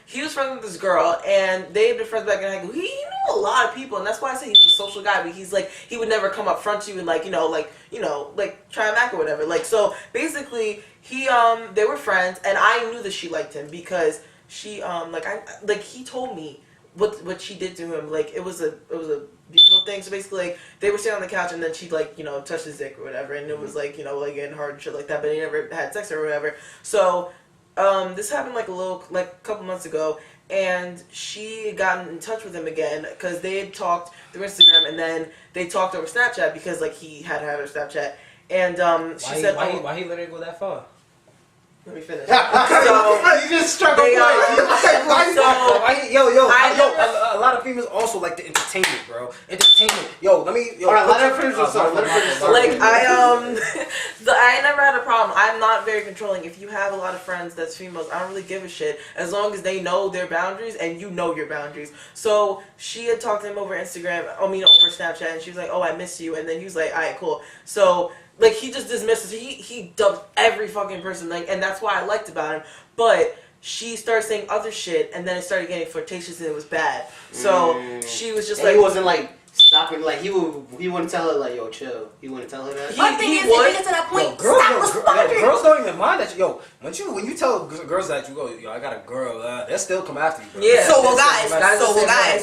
he was friends with this girl, and they had been friends back in high school. He knew a lot of people, and that's why I say he's a social guy. But he's like, he would never come up front to you and like try and act or whatever. Like, so basically, they were friends, and I knew that she liked him because she he told me what she did to him. Like, it was a beautiful thing. So basically, like, they were sitting on the couch, and then she touched his dick or whatever, and it was like getting hard and shit like that. But he never had sex or whatever. So this happened like a couple months ago, and she got in touch with him again because they had talked through Instagram, and then they talked over Snapchat because like he had her Snapchat, and she said, why he let her go that far? Let me finish. So, you just struck a point. A lot of females also like the entertainment, bro. Entertainment. Alright, let her finish this. Like, I never had a problem. I'm not very controlling. If you have a lot of friends that's females, I don't really give a shit as long as they know their boundaries and you know your boundaries. So she had talked to him over Instagram, over Snapchat, and she was like, "Oh, I miss you," and then he was like, "Alright, cool." So like, he just dismisses. He dubbed every fucking person, like, and that's why I liked about him. But she started saying other shit, and then it started getting flirtatious, and it was bad. So she was just like, he wasn't like stopping. Like, he wouldn't tell her like, "Yo, chill." He wouldn't tell her that. My thing is, if you get to that point, stop responding. Girls don't even mind that. When you tell girls that you go, "Yo, I got a girl," they'll still come after you. Bro. Yeah. So will guys.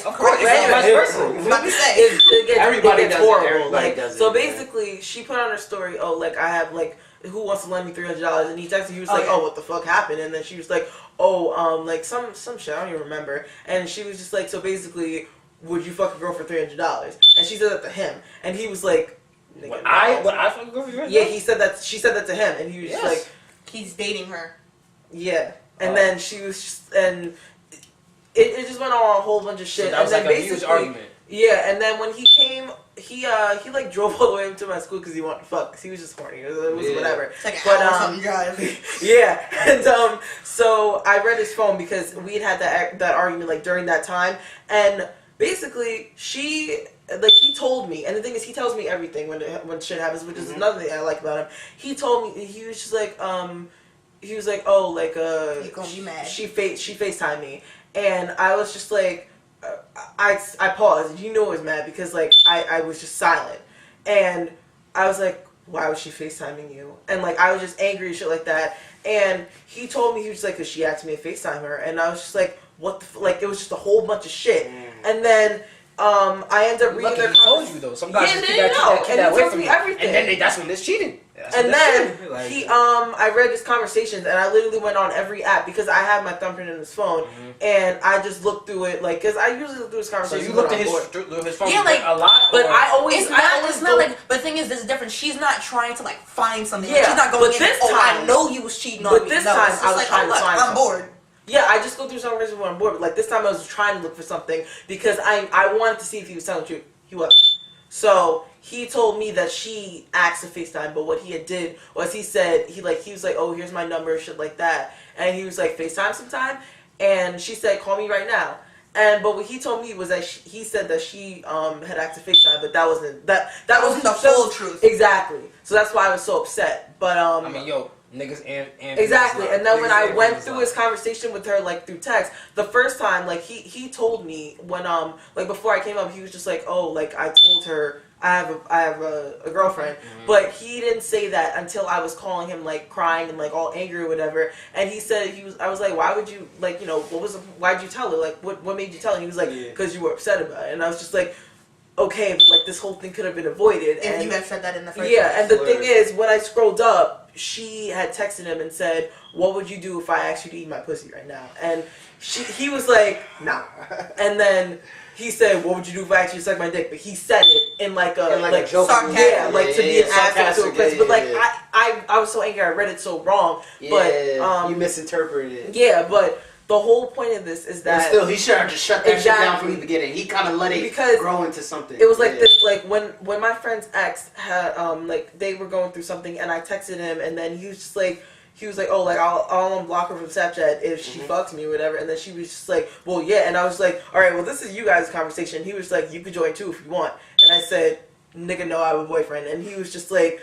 Of course. Vice versa. About to say. Everybody does horrible. Everybody does it. So basically, she put on her story, "Oh, like, I have like, who wants to lend me $300?" And he texted. He was like, "Oh, what the fuck happened?" And then she was like, "Oh, like some shit. I don't even remember." And she was just like, "So basically, would you fuck a girl for $300?" And she said that to him, and he was like, Would I fuck a girl for $300? Yeah, he said that. She said that to him, and he was just like, he's dating her. yeah. And then she was just, and it just went on a whole bunch of shit. So that was and then like a huge argument. Yeah, and then when he came, he like drove all the way to my school because he wanted to fuck. Cause he was just horny. It was whatever. It's like an hour something drive. Yeah, and so I read his phone because we had that argument like during that time, and basically he told me, and the thing is, he tells me everything when shit happens, which is another thing I like about him. He told me, he was just like, he was like, "Oh, like, you gonna be mad." She FaceTimed me, and I was just like, I paused. You know I was mad because like I was just silent, and I was like, "Why was she FaceTiming you?" And like I was just angry and shit like that. And he told me, he was like, "Cause she asked me to FaceTime her," and I was just like, "What the like?" It was just a whole bunch of shit, and then. I ended up reading their conversation. Told you though. Some guys just keep that away from you. Everything. And then that's when it's cheating. And then I read his conversations, and I literally went on every app because I have my thumbprint in his phone, and I just looked through it, like, because I usually look through his conversations. So you looked at his phone, yeah, like a lot, but I always, it's not like. But the thing is, this is different. She's not trying to like find something. Yeah, she's not going. But this time, I know you was cheating on me. But this time, I was trying to find I'm bored. Yeah, I just go through some conversations when I'm bored. But like this time, I was trying to look for something because I wanted to see if he was telling the truth. He was. So he told me that she asked to FaceTime, but what he had did was he said he was like, "Oh, here's my number," shit like that, and he was like, "FaceTime sometime," and she said, "Call me right now." But what he told me was that he said that she had asked to FaceTime, but that wasn't that wasn't the full truth. Exactly. So that's why I was so upset. But I mean, yo. Niggas and exactly, and then when I went through his conversation with her, like through text, the first time, like he told me when like before I came up, he was just like, "Oh, like I told her I have a girlfriend," but he didn't say that until I was calling him like crying and like all angry or whatever, and he said I was like, "Why would you like why'd you tell her, like what made you tell her?" And he was like, "Because you were upset about it," and I was just like, okay, but like this whole thing could have been avoided. If you had said that in the first place. And the thing is, when I scrolled up, she had texted him and said, "What would you do if I asked you to eat my pussy right now?" And he was like, "Nah." And then he said, "What would you do if I asked you to suck my dick?" But he said it in like a joke. Yeah, like to be an asshole to a place. But like I was so angry, I read it so wrong. But you misinterpreted it. Yeah, but the whole point of this is that... But still, he should have just shut that shit down from the beginning. He kind of let it grow into something. It was like this, like when my friend's ex had, like they were going through something and I texted him and then he was just like, "Oh, like I'll unblock her from Snapchat if she fucks me or whatever." And then she was just like, "Well, yeah." And I was like, "All right, well, this is you guys' conversation." He was like, "You could join too if you want." And I said, "Nigga, no, I have a boyfriend." And he was just like,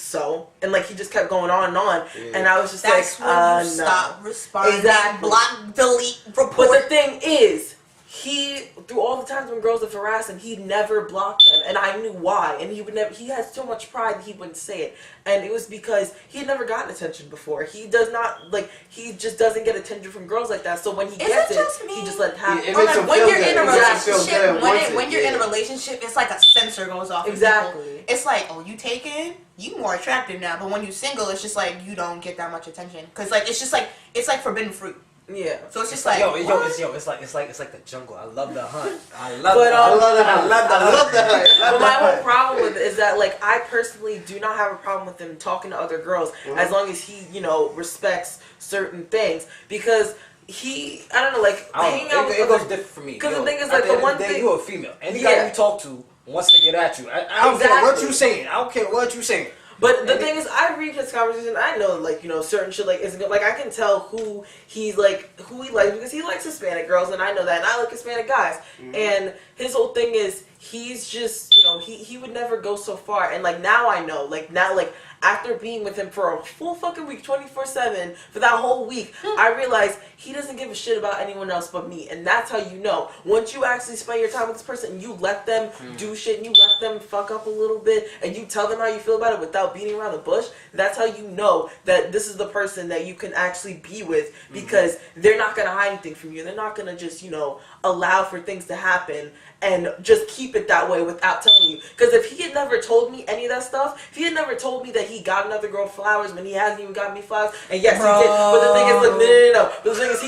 so, and like he just kept going on and on, Yeah. and I was just That's like, when you no. stop responding, Exactly. block, delete, report. But the thing is, he, through all the times when girls would harass him, he never blocked them, and I knew why. And he would never. He had so much pride that he wouldn't say it, and it was because he had never gotten attention before. He does not like. He just doesn't get attention from girls like that. So when he gets it just me? he just let it happen. It Or makes like him when feel you're good. in a It makes him feel relationship, good once when you're in a yeah. relationship, it's like a sensor goes off. in Exactly. people. It's like, oh, you taken, you more attractive now. But when you're single, it's just like you don't get that much attention because like it's just like it's like forbidden fruit. Yeah. So it's just like It's like the jungle. I love the hunt. I love But, the I hunt. love that. I love that. But my whole problem with it is that, like, I personally do not have a problem with him talking to other girls as long as he, you know, respects certain things. Because he, I don't know, like, hanging out with It other- goes different for me. Because the Yo, thing is, at like, the the end one of the day, thing- you're a female. Any Yeah. guy you talk to wants to get at you. I don't care what you saying. I don't care what you saying. But the thing is, I read his conversation. I know, like, you know, certain shit like isn't good. Like, I can tell who he likes because he likes Hispanic girls, and I know that, and I like Hispanic guys. And his whole thing is he's just, you know, he would never go so far. And like now I know, like now, like after being with him for a full fucking week, 24/7 for that whole week, I realized he doesn't give a shit about anyone else but me. And that's how you know. Once you actually spend your time with this person, and you let them do shit, and you let them fuck up a little bit, and you tell them how you feel about it without beating around the bush, that's how you know that this is the person that you can actually be with, because they're not going to hide anything from you. They're not going to just, you know, allow for things to happen and just keep it that way without telling you. Because if he had never told me any of that stuff, if he had never told me that he got another girl flowers when he hasn't even got me flowers, and yes, he did, but the thing is, like, no. But the thing is,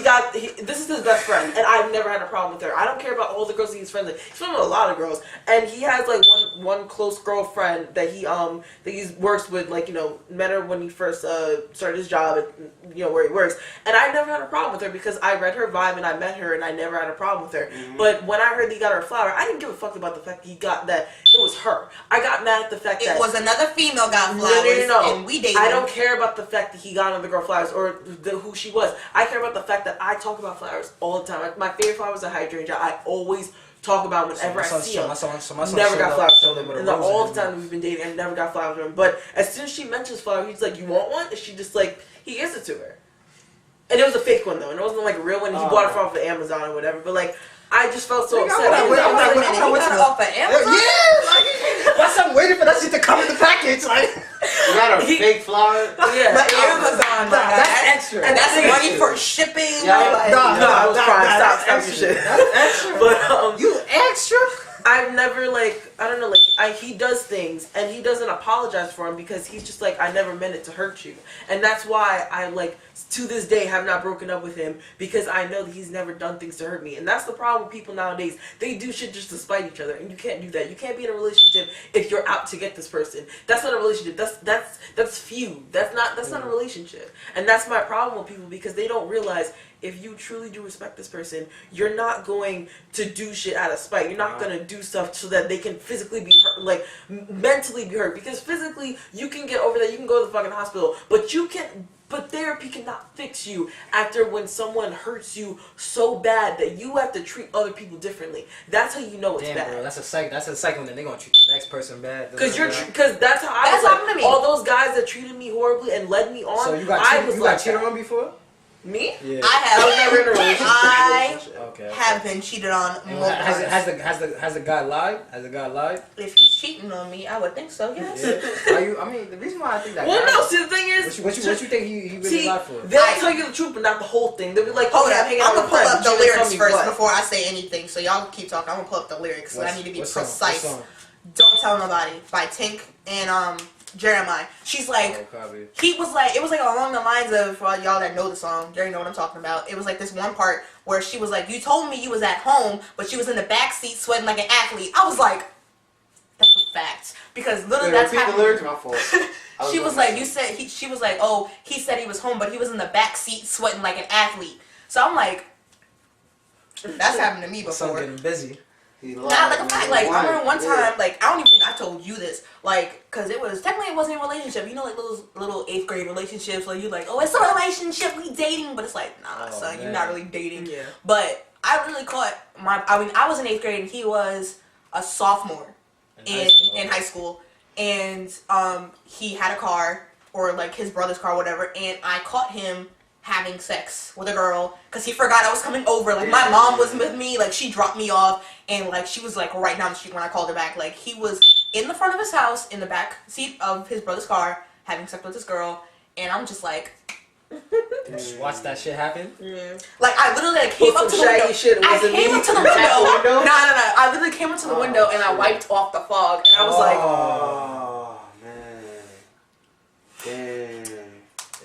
this is his best friend, and I've never had a problem with her. I don't care about all the girls he's friends with. He's friends with a lot of girls, and he has like one close girlfriend that he works with, like, you know, met her when he first started his job at, you know, where he works, and I never had a problem with her because I read her vibe and I met her and I never had a problem with her. But when I heard he got her a flower, I didn't give a fuck about the fact that it was her. I got mad at the fact that it was another female got flowers no. and we dated. I don't care about the fact that he got another girl flowers or who she was. I care about the fact that I talk about flowers all the time. My favorite flower is a hydrangea. I always talk about whenever I see him. My son Never got flowers showed from up him. with And a rose all in the his time we've been dating, I never got flowers from him. But as soon as she mentions flowers, he's like, "You want one?" And she just like, he gives it to her. And it was a fake one though, and it wasn't like a real one. He bought it off of Amazon or whatever. But like, I just felt so upset. I'm Wait not a waiting- minute, you got it off of Amazon? Yeah, my son waiting for that shit to come in the package. Like, You got a fake flower? Yeah. But Amazon, that's extra. and that's That's money extra. for shipping. Yeah, like, No, I was crying. Stop that's your shit. That's extra. But You extra? I've never I don't know, he does things and he doesn't apologize for them because he's just like, I never meant it to hurt you. And that's why I to this day have not broken up with him, because I know that he's never done things to hurt me. And that's the problem with people nowadays. They do shit just to spite each other, and you can't do that. You can't be in a relationship if you're out to get this person. That's not a relationship. That's feud. That's not a relationship. And that's my problem with people, because they don't realize if you truly do respect this person, you're not going to do shit out of spite. You're not going to do stuff so that they can physically be hurt, mentally be hurt. Because physically, you can get over that. You can go to the fucking hospital, but therapy cannot fix you after when someone hurts you so bad that you have to treat other people differently. That's how you know it's Damn, bad. bro, that's a cycle. Then they're gonna treat the next person bad. Because that's how I That's was happened to me. all those guys that treated me horribly and led me on. So you got cheated on before? Me? Yeah. I was never in a relationship. I Okay. have been cheated on And multiple times. has the guy lied? Has the guy lied? If he's cheating on me, I would think so. Yes. Yeah. I mean, the reason why I think that. Well, guy, no. See, the thing is, What you think he really see, lied for? they'll tell you the truth, but not the whole thing. They'll be like, Hold "Oh, yeah, up, I'm hanging I'm out gonna with pull friends, up but the you didn't tell lyrics me first what." before I say anything. So y'all keep talking. I'm gonna pull up the lyrics. So I need to be What song? precise. What song? Don't Tell Nobody by Tink and Jeremiah. She's like, Oh, copy. it was like along the lines of, for y'all that know the song, you already know what I'm talking about. It was like this one part where she was like, you told me you was at home, but she was in the back seat sweating like an athlete. I was like, that's a fact. Because literally that's Repeat the happening. lyrics, my fault. She was like, she was like, oh, he said he was home, but he was in the back seat sweating like an athlete. So I'm like, that's happened to me My son before. getting busy. Not like a fact. Like I remember one time, like I don't even think I told you this, like, cause it wasn't a relationship. You know, like those little 8th grade relationships where you like, oh, it's a relationship, we dating, but it's like, nah, Oh, son, man. you're not really dating. Yeah. But I really caught I was in 8th grade and he was a sophomore in high school, and he had a car, or like his brother's car, whatever, and I caught him having sex with a girl because he forgot I was coming over. Like my mom was with me, like she dropped me off, and like she was like right down the street when I called her back. Like he was in the front of his house in the back seat of his brother's car having sex with this girl, and I'm just like. Just watch that shit happen. Yeah. Like I literally like, came up to the window. I came up to the window. No. I literally came up to the window and I wiped off the fog, and I was like, "Oh man, damn."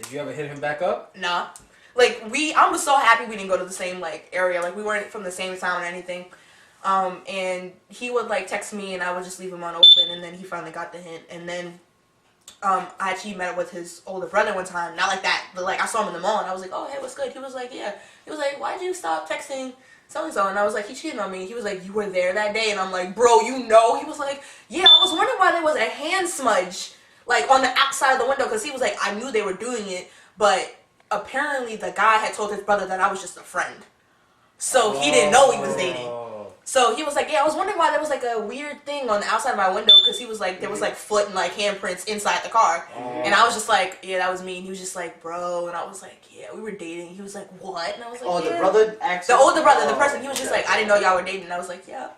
Did you ever hit him back up? nah. Like I was so happy we didn't go to the same like area. Like we weren't from the same town or anything. And he would like text me, and I would just leave him on open, and then he finally got the hint, and then. I actually met up with his older brother one time. Not like that, but like I saw him in the mall, and I was like, "Oh, hey, what's good?" He was like, "Yeah." He was like, "Why'd you stop texting so and so?" And I was like, "He cheated on me." He was like, "You were there that day?" And I'm like, "Bro, you know?" He was like, "Yeah, I was wondering why there was a hand smudge like on the outside of the window," because he was like, "I knew they were doing it, but apparently the guy had told his brother that I was just a friend, so he didn't know we was dating." So he was like, "Yeah, I was wondering why there was like a weird thing on the outside of my window," because he was like, there was like foot and like handprints inside the car. And I was just like, "Yeah, that was me." And he was just like, "Bro," and I was like, "Yeah, we were dating." He was like, "What?" And I was like, Oh, yeah. the brother actually. The older brother, the person, he was just like, "I didn't know y'all were dating." And I was like, "Yeah."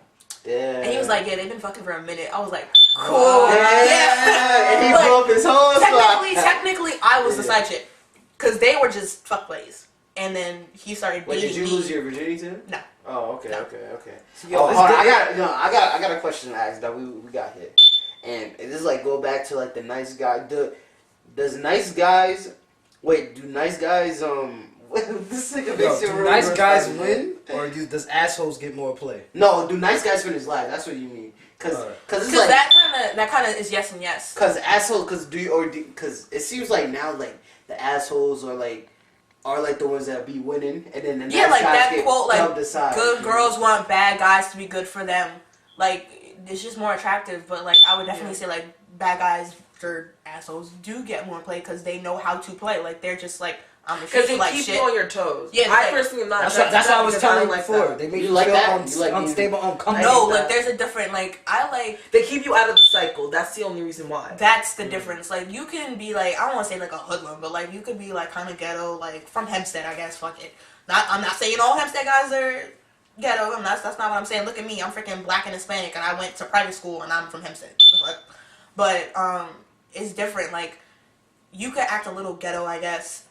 Yeah. And he was like, "Yeah, they've been fucking for a minute." I was like, "Cool." Yeah. And he Like, blew up his whole spot. technically, I was the side chick, because they were just fuck buddies. And then he started dating Wait, did you me. lose your virginity too? No. Oh, okay, No. okay. Yo, Oh, it's hold on. good. I got a question to ask that we got hit, and this like go back to like the nice guy. Does nice guys? Wait, do nice guys this nigga Yo, makes it do real nice worse guys like win, that. or does assholes get more play? No, do nice guys finish last? That's what you mean. Cause it's Because like that kind of is yes and yes. cause assholes cause it seems like now like the assholes are like the ones that be winning, and then the nice Yeah, like guys that get quote, like, dumped aside. good girls want bad guys to be good for them. Like, it's just more attractive, but, like, I would definitely say, like, bad guys or assholes do get more play because they know how to play. Like, they're just, like, I'm the Because shit, they like, keep shit. you on your toes. Yeah, I like- personally am not. That's what I was telling you before. That. They make You you like feel that? You like unstable, uncomfortable. No, hate like, that. there's a different, like, I like... They keep you out of the cycle. That's the only reason why. That's the difference. Like, you can be, like, I don't want to say, like, a hoodlum, but, like, you could be, like, kind of ghetto, like, from Hempstead, I guess, fuck it. I'm not saying all Hempstead guys are ghetto. That's not what I'm saying. Look at me. I'm freaking black and Hispanic, and I went to private school, and I'm from Hempstead. But, it's different. Like, you could act a little ghetto, I guess,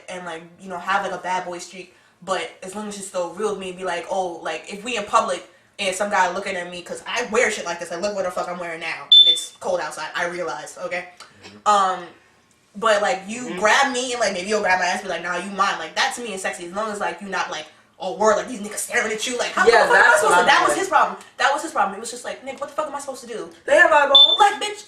and, like, you know, have, like, a bad boy streak, but as long as you're still real with me, be like, oh, like, if we in public, and some guy looking at me, because I wear shit like this, like, look what the fuck I'm wearing now, and it's cold outside, I realize, okay? But, like, you grab me, and, like, maybe you'll grab my ass and be like, nah, you mine. Like, that to me is sexy, as long as, like, you not, like, oh, word, like, these niggas staring at you, like, how Yeah, the fuck am I that's supposed what to? That I'm was like. his problem. That was his problem. It was just like, nigga, what the fuck am I supposed to do? They have eyeballs. Like, bitch,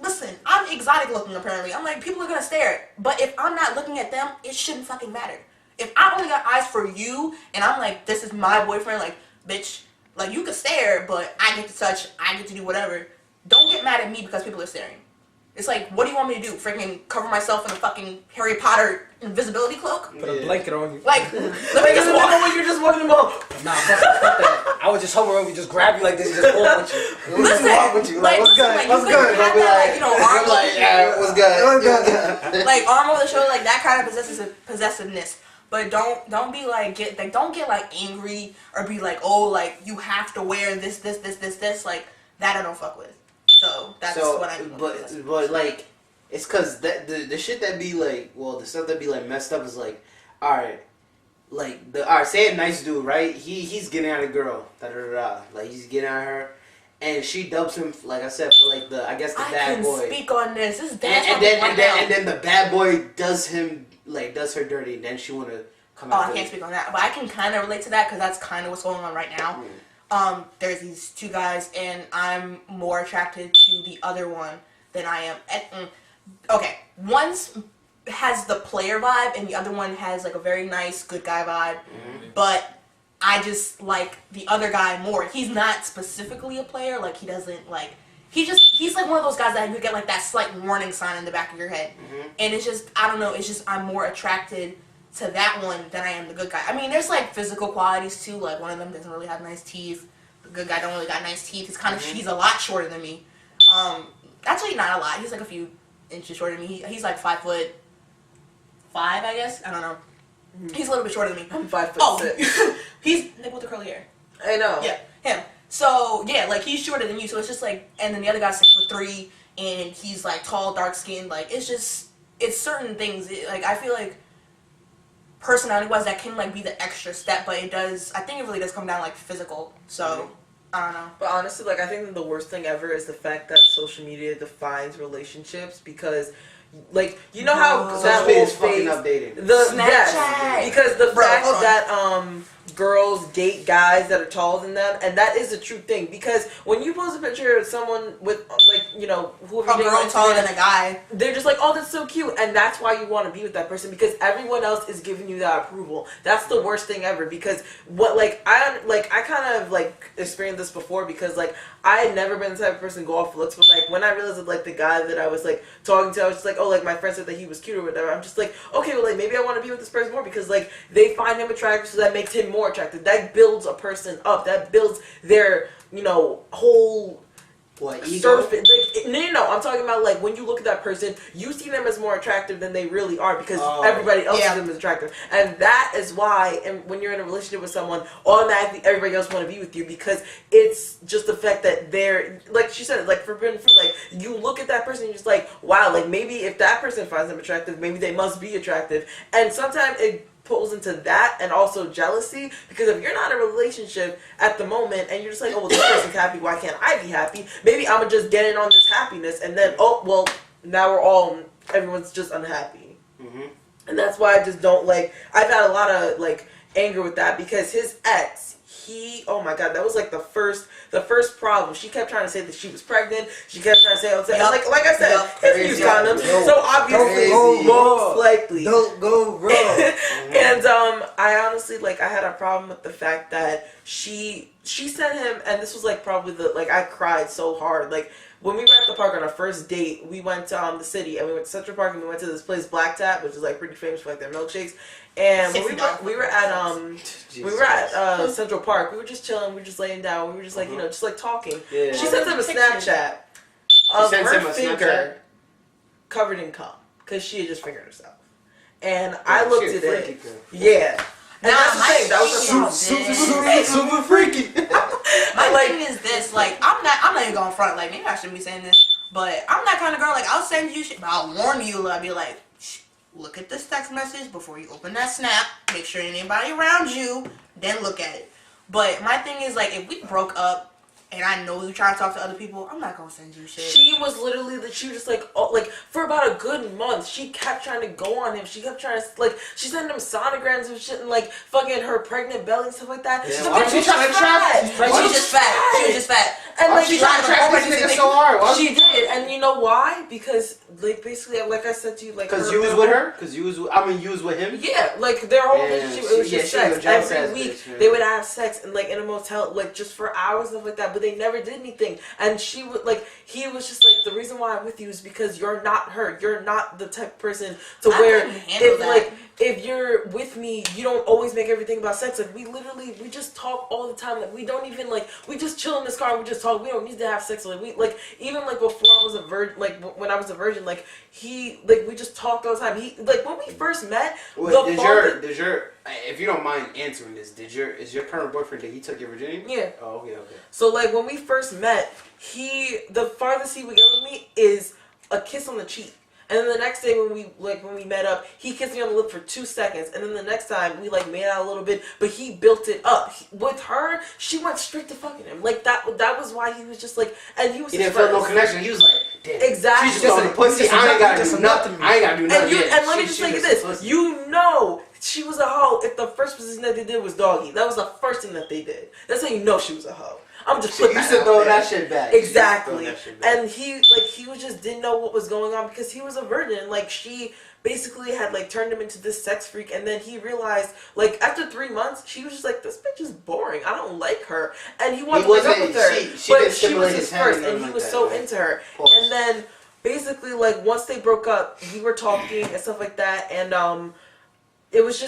listen, I'm exotic looking, apparently. I'm like, people are gonna stare. But if I'm not looking at them, it shouldn't fucking matter. If I only got eyes for you, and I'm like, this is my boyfriend, like, bitch, like, you can stare, but I get to touch, I get to do whatever. Don't get mad at me because people are staring. It's like, what do you want me to do? Freaking cover myself in a fucking Harry Potter invisibility cloak? Put a blanket on you. Like, let me Like, just you walk. know when you're just walking about. Nah, fuck that. I would just hover over, just grab you like this, and just pull with you. Listen, walk with you. Like, what's listen, good? like, What's you good? could have that, like, you know, arm I'm like, over yeah, what's good? like arm over the shoulder, like that kind of possessiveness. But don't be like don't get like angry or be like, oh, like you have to wear this. Like that I don't fuck with. So that's what I mean. But like, it's cause the shit that be like, well, the stuff that be like messed up is like, all right, like say a nice dude, right? He's getting at a girl, like he's getting at her. And she dubs him, like I said, for like the bad boy. I can speak on this. This is And then the bad boy does her dirty, and then she wanna come Oh, out. I can't speak on that, but I can kind of relate to that because that's kind of what's going on right now. There's these two guys, and I'm more attracted to the other one than I am. Okay, one's has the player vibe, and the other one has like a very nice good guy vibe, but I just like the other guy more. He's not specifically a player, like he doesn't like, he's like one of those guys that you get like that slight warning sign in the back of your head. And it's just, I don't know, it's just I'm more attracted to that one than I am the good guy. I mean, there's like physical qualities too, like one of them doesn't really have nice teeth. The good guy don't really got nice teeth. He's kind of, he's a lot shorter than me. Actually, not a lot. He's like a few inches shorter than me. He's like 5'5", I guess. I don't know. He's a little bit shorter than me. I'm 5'6". Oh, he's like with the curly hair. I know. Yeah, him. So yeah, like he's shorter than you. So it's just like, and then the other guy's 6'3", and he's like tall, dark skinned. Like it's certain things. Like I feel like personality wise, that can like be the extra step, but it does. I think it really does come down like physical. So I don't know. But honestly, like I think that the worst thing ever is the fact that social media defines relationships because, like, you know how Bro. that Social media whole is fucking phase, updating. yes, because the Bro, fact hold on. that girls date guys that are taller than them, and that is a true thing. Because when you post a picture of someone with like whoever A you're dating girl on taller than Instagram, a guy. they're just like, oh, that's so cute, and that's why you want to be with that person because everyone else is giving you that approval. That's the worst thing ever because I kind of like experienced this before because like I had never been the type of person to go off looks, but like when I realized that like the guy that I was like talking to, I was just like, oh, like my friend said that he was cute or whatever. I'm just like, okay, well like maybe I want to be with this person more because like they find him attractive, so that makes him more attractive. That builds a person up. That builds their whole What, ego? surface. Like, no. I'm talking about like when you look at that person, you see them as more attractive than they really are because everybody else sees them as attractive, and that is why. And when you're in a relationship with someone, automatically everybody else want to be with you because it's just the fact that they're like she said, like forbidden fruit. Like you look at that person, and you're just like, wow, like maybe if that person finds them attractive, maybe they must be attractive, and sometimes it pulls into that and also jealousy because if you're not in a relationship at the moment and you're just like, oh well, this person's happy, why can't I be happy? Maybe I'm gonna just get in on this happiness and then now everyone's just unhappy. And that's why I just don't like. I've had a lot of like anger with that because his ex, oh my god, that was like the first problem. She kept trying to say that she was pregnant. She kept trying to say, like I said, if you use condoms, so obviously most likely Don't go wrong. and I honestly like I had a problem with the fact that she sent him, and this was like probably I cried so hard. Like when we were at the park on our first date, we went to the city and we went to Central Park and we went to this place Black Tap, which is like pretty famous for like their milkshakes. And when we were at Central Park, we were just chilling, we were just laying down, we were just like just like talking. Yeah. She sent him a Snapchat of her finger covered in cum because she had just fingered herself. And I looked at it. Yeah. And that's the thing. That was a super freaky. My thing is this, like, I'm not even going front, like, maybe I shouldn't be saying this, but I'm that kind of girl, like, I'll send you shit, but I'll warn you, I'll be like, look at this text message before you open that snap, make sure ain't anybody around you, then look at it. But my thing is, like, if we broke up, and I know you try to talk to other people, I'm not gonna send you shit. She was literally she was just like for about a good month, she kept trying to go on him. She kept trying to she sent him sonograms and shit and like fucking her pregnant belly and stuff like that. Yeah, She was just fat. She was just fat. And like she tried to track this nigga so hard. She did, and you know why? Because like basically, like I said to you, like because you was with her, you was with him. Yeah, like their whole Yeah, relationship, it was just sex. Every week they would have sex and like in a motel, like just for hours and stuff like that. But they never did anything. And she would he was just like, the reason why I'm with you is because you're not her. You're not the type of person to where if you're with me, you don't always make everything about sex. Like we just talk all the time. Like we don't even we just chill in this car. We just talk. We don't need to have sex. Like we even before I was a virgin. Like when I was a virgin. We just talked all the time. He when we first met. Wait, if you don't mind answering this, is your current boyfriend that he took your virginity? Yeah. Oh, okay. So when we first met, the farthest he would go with me is a kiss on the cheek. And then the next day when we met up, he kissed me on the lip for 2 seconds. And then the next time we made out a little bit, but he built it up. With her, she went straight to fucking him. That was why he was just and he was. He didn't feel no connection. He was like, damn. Exactly. She's just on the pussy. I ain't gotta do nothing. I ain't gotta do nothing. And let me just tell you this: she was a hoe if the first position that they did was doggy. That was the first thing that they did. That's how you know she was a hoe. I'm just putting that out throw there. that shit back. Exactly. And he was just didn't know what was going on because he was a virgin. She basically had turned him into this sex freak, and then he realized after 3 months she was just this bitch is boring. I don't like her, and he wanted to break up with her. But she was his first, and he was so into her. And then basically once they broke up, we were talking and stuff like that, and it was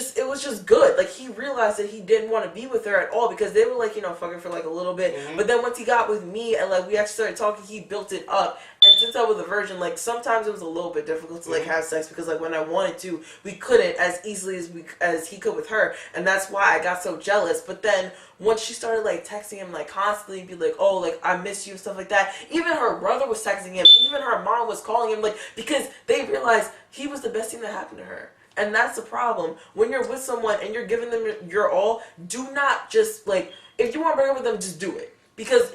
just good. Like, he realized that he didn't want to be with her at all because they were like, fucking for like a little bit. Mm-hmm. But then once he got with me and like we actually started talking, he built it up. And since I was a virgin, like sometimes it was a little bit difficult to like have sex because like when I wanted to, we couldn't as easily as he could with her, and that's why I got so jealous. But then once she started like texting him like constantly, be like, oh, like I miss you and stuff like that. Even her brother was texting him. Even her mom was calling him, like, because they realized he was the best thing that happened to her. And that's the problem. When you're with someone and you're giving them your all, do not just like, if you want to break up with them, just do it. Because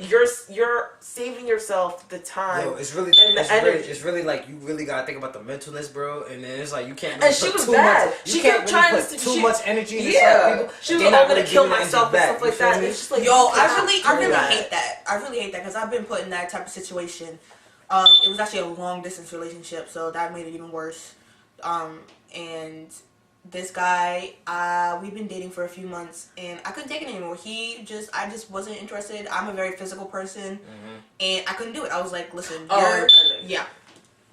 you're saving yourself the time. Yo, it's really, and the energy. it's really like you really gotta think about the mentalness, bro. And then it's like you can't. Really And she put was too bad. Much, She you can't kept really trying put to too much energy into yeah. certain people. She was They're like, not I'm gonna really kill giving the myself energy and stuff back, like you feel that. me? And it's just like, Yo, I really that. hate that. I really hate that because I've been put in that type of situation. It was actually a long distance relationship, so that made it even worse. And this guy, we've been dating for a few months, and I couldn't take it anymore. I just wasn't interested. I'm a very physical person, and I couldn't do it. I was like, listen, yeah.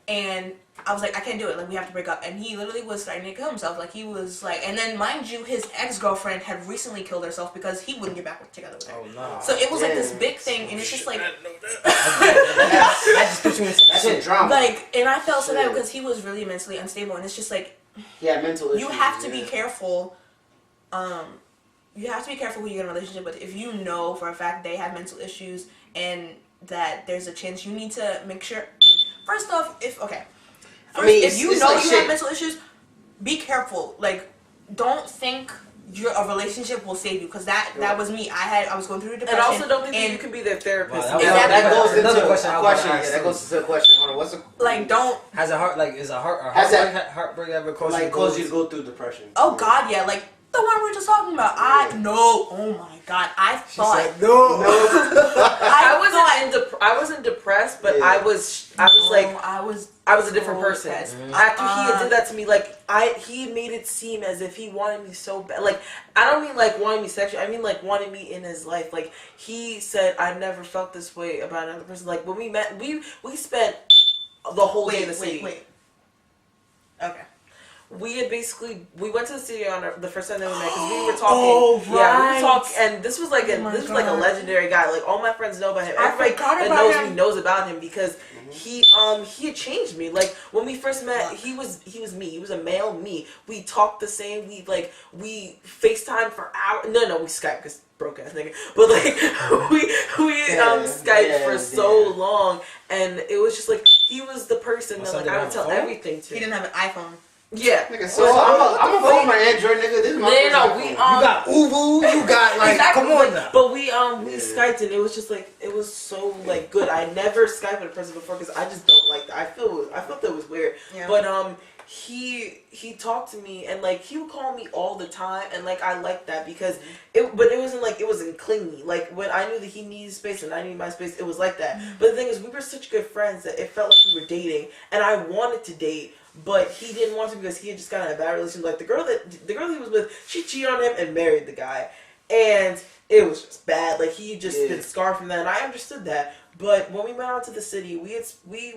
And I was like, I can't do it. Like, we have to break up. And he literally was starting to kill himself. Like, he was like, and then mind you, his ex-girlfriend had recently killed herself because he wouldn't get back together with her. Oh no! So it was like this big thing, and it's just like, I just put you in some That's some shit. drama. like, and I felt so bad Shit. because he was really mentally unstable, and it's just like, Yeah, mental issues. you have to be yeah. careful. You have to be careful who you're in a relationship with. If you know for a fact they have mental issues and that there's a chance, you need to make sure. First off, if you it's know like you shit. have mental issues, be careful. Like, don't think a relationship will save you, because that was me. I was going through a And depression. also, don't think that you can be their therapist. Wow, That goes into Another a question I question. wanna Yeah, ask that too. goes into a question. Hold on, what's the like, don't. Has a heart like is a Has that- heartbreak ever caused you like to cause go- you to go through depression? Oh God, yeah. Like the one we were just talking about. I know. Oh my God, I She thought. said, no. I wasn't depressed, but Yeah. I was like, I was a different so person. depressed. After he had did that to me, like he made it seem as if he wanted me so bad. Like, I don't mean like wanting me sexually. I mean like wanting me in his life. Like, he said, I never felt this way about another person. Like, when we met, we spent the whole day in the city. Wait. Okay. We went to the city on the first time that we met because we were talking. Oh, Yeah, we right. were talking, and this was like Oh my this was like a God. legendary guy. Like, all my friends know about him. I Everybody forgot that about knows him. me knows about him because he had changed me. Like, when we first met, he was me. He was a male me. We talked the same. We FaceTime for hours. No, we Skype because broke ass nigga. But like we Skyped for so long, and it was just like he was the person that like I would tell everything to. He didn't have an iPhone. Yeah. Nigga, so I'm a phone my Android nigga. This is my first No, iPhone. we You got Uvu, you got like Exactly, come on now. But we Skyped, and it was just like it was so like good. I never Skyped with a person before because I just don't like that. I felt that was weird. Yeah. But he talked to me, and like he would call me all the time, and like I liked that because it wasn't like it wasn't clingy. Like, when I knew that he needed space and I needed my space, it was like that. But the thing is, we were such good friends that it felt like we were dating, and I wanted to date. But he didn't want to because he had just gotten in a bad relationship. Like, the girl he was with, she cheated on him and married the guy, and it was just bad. Like, he had just been scarred from that, and I understood that. But when we went out to the city, we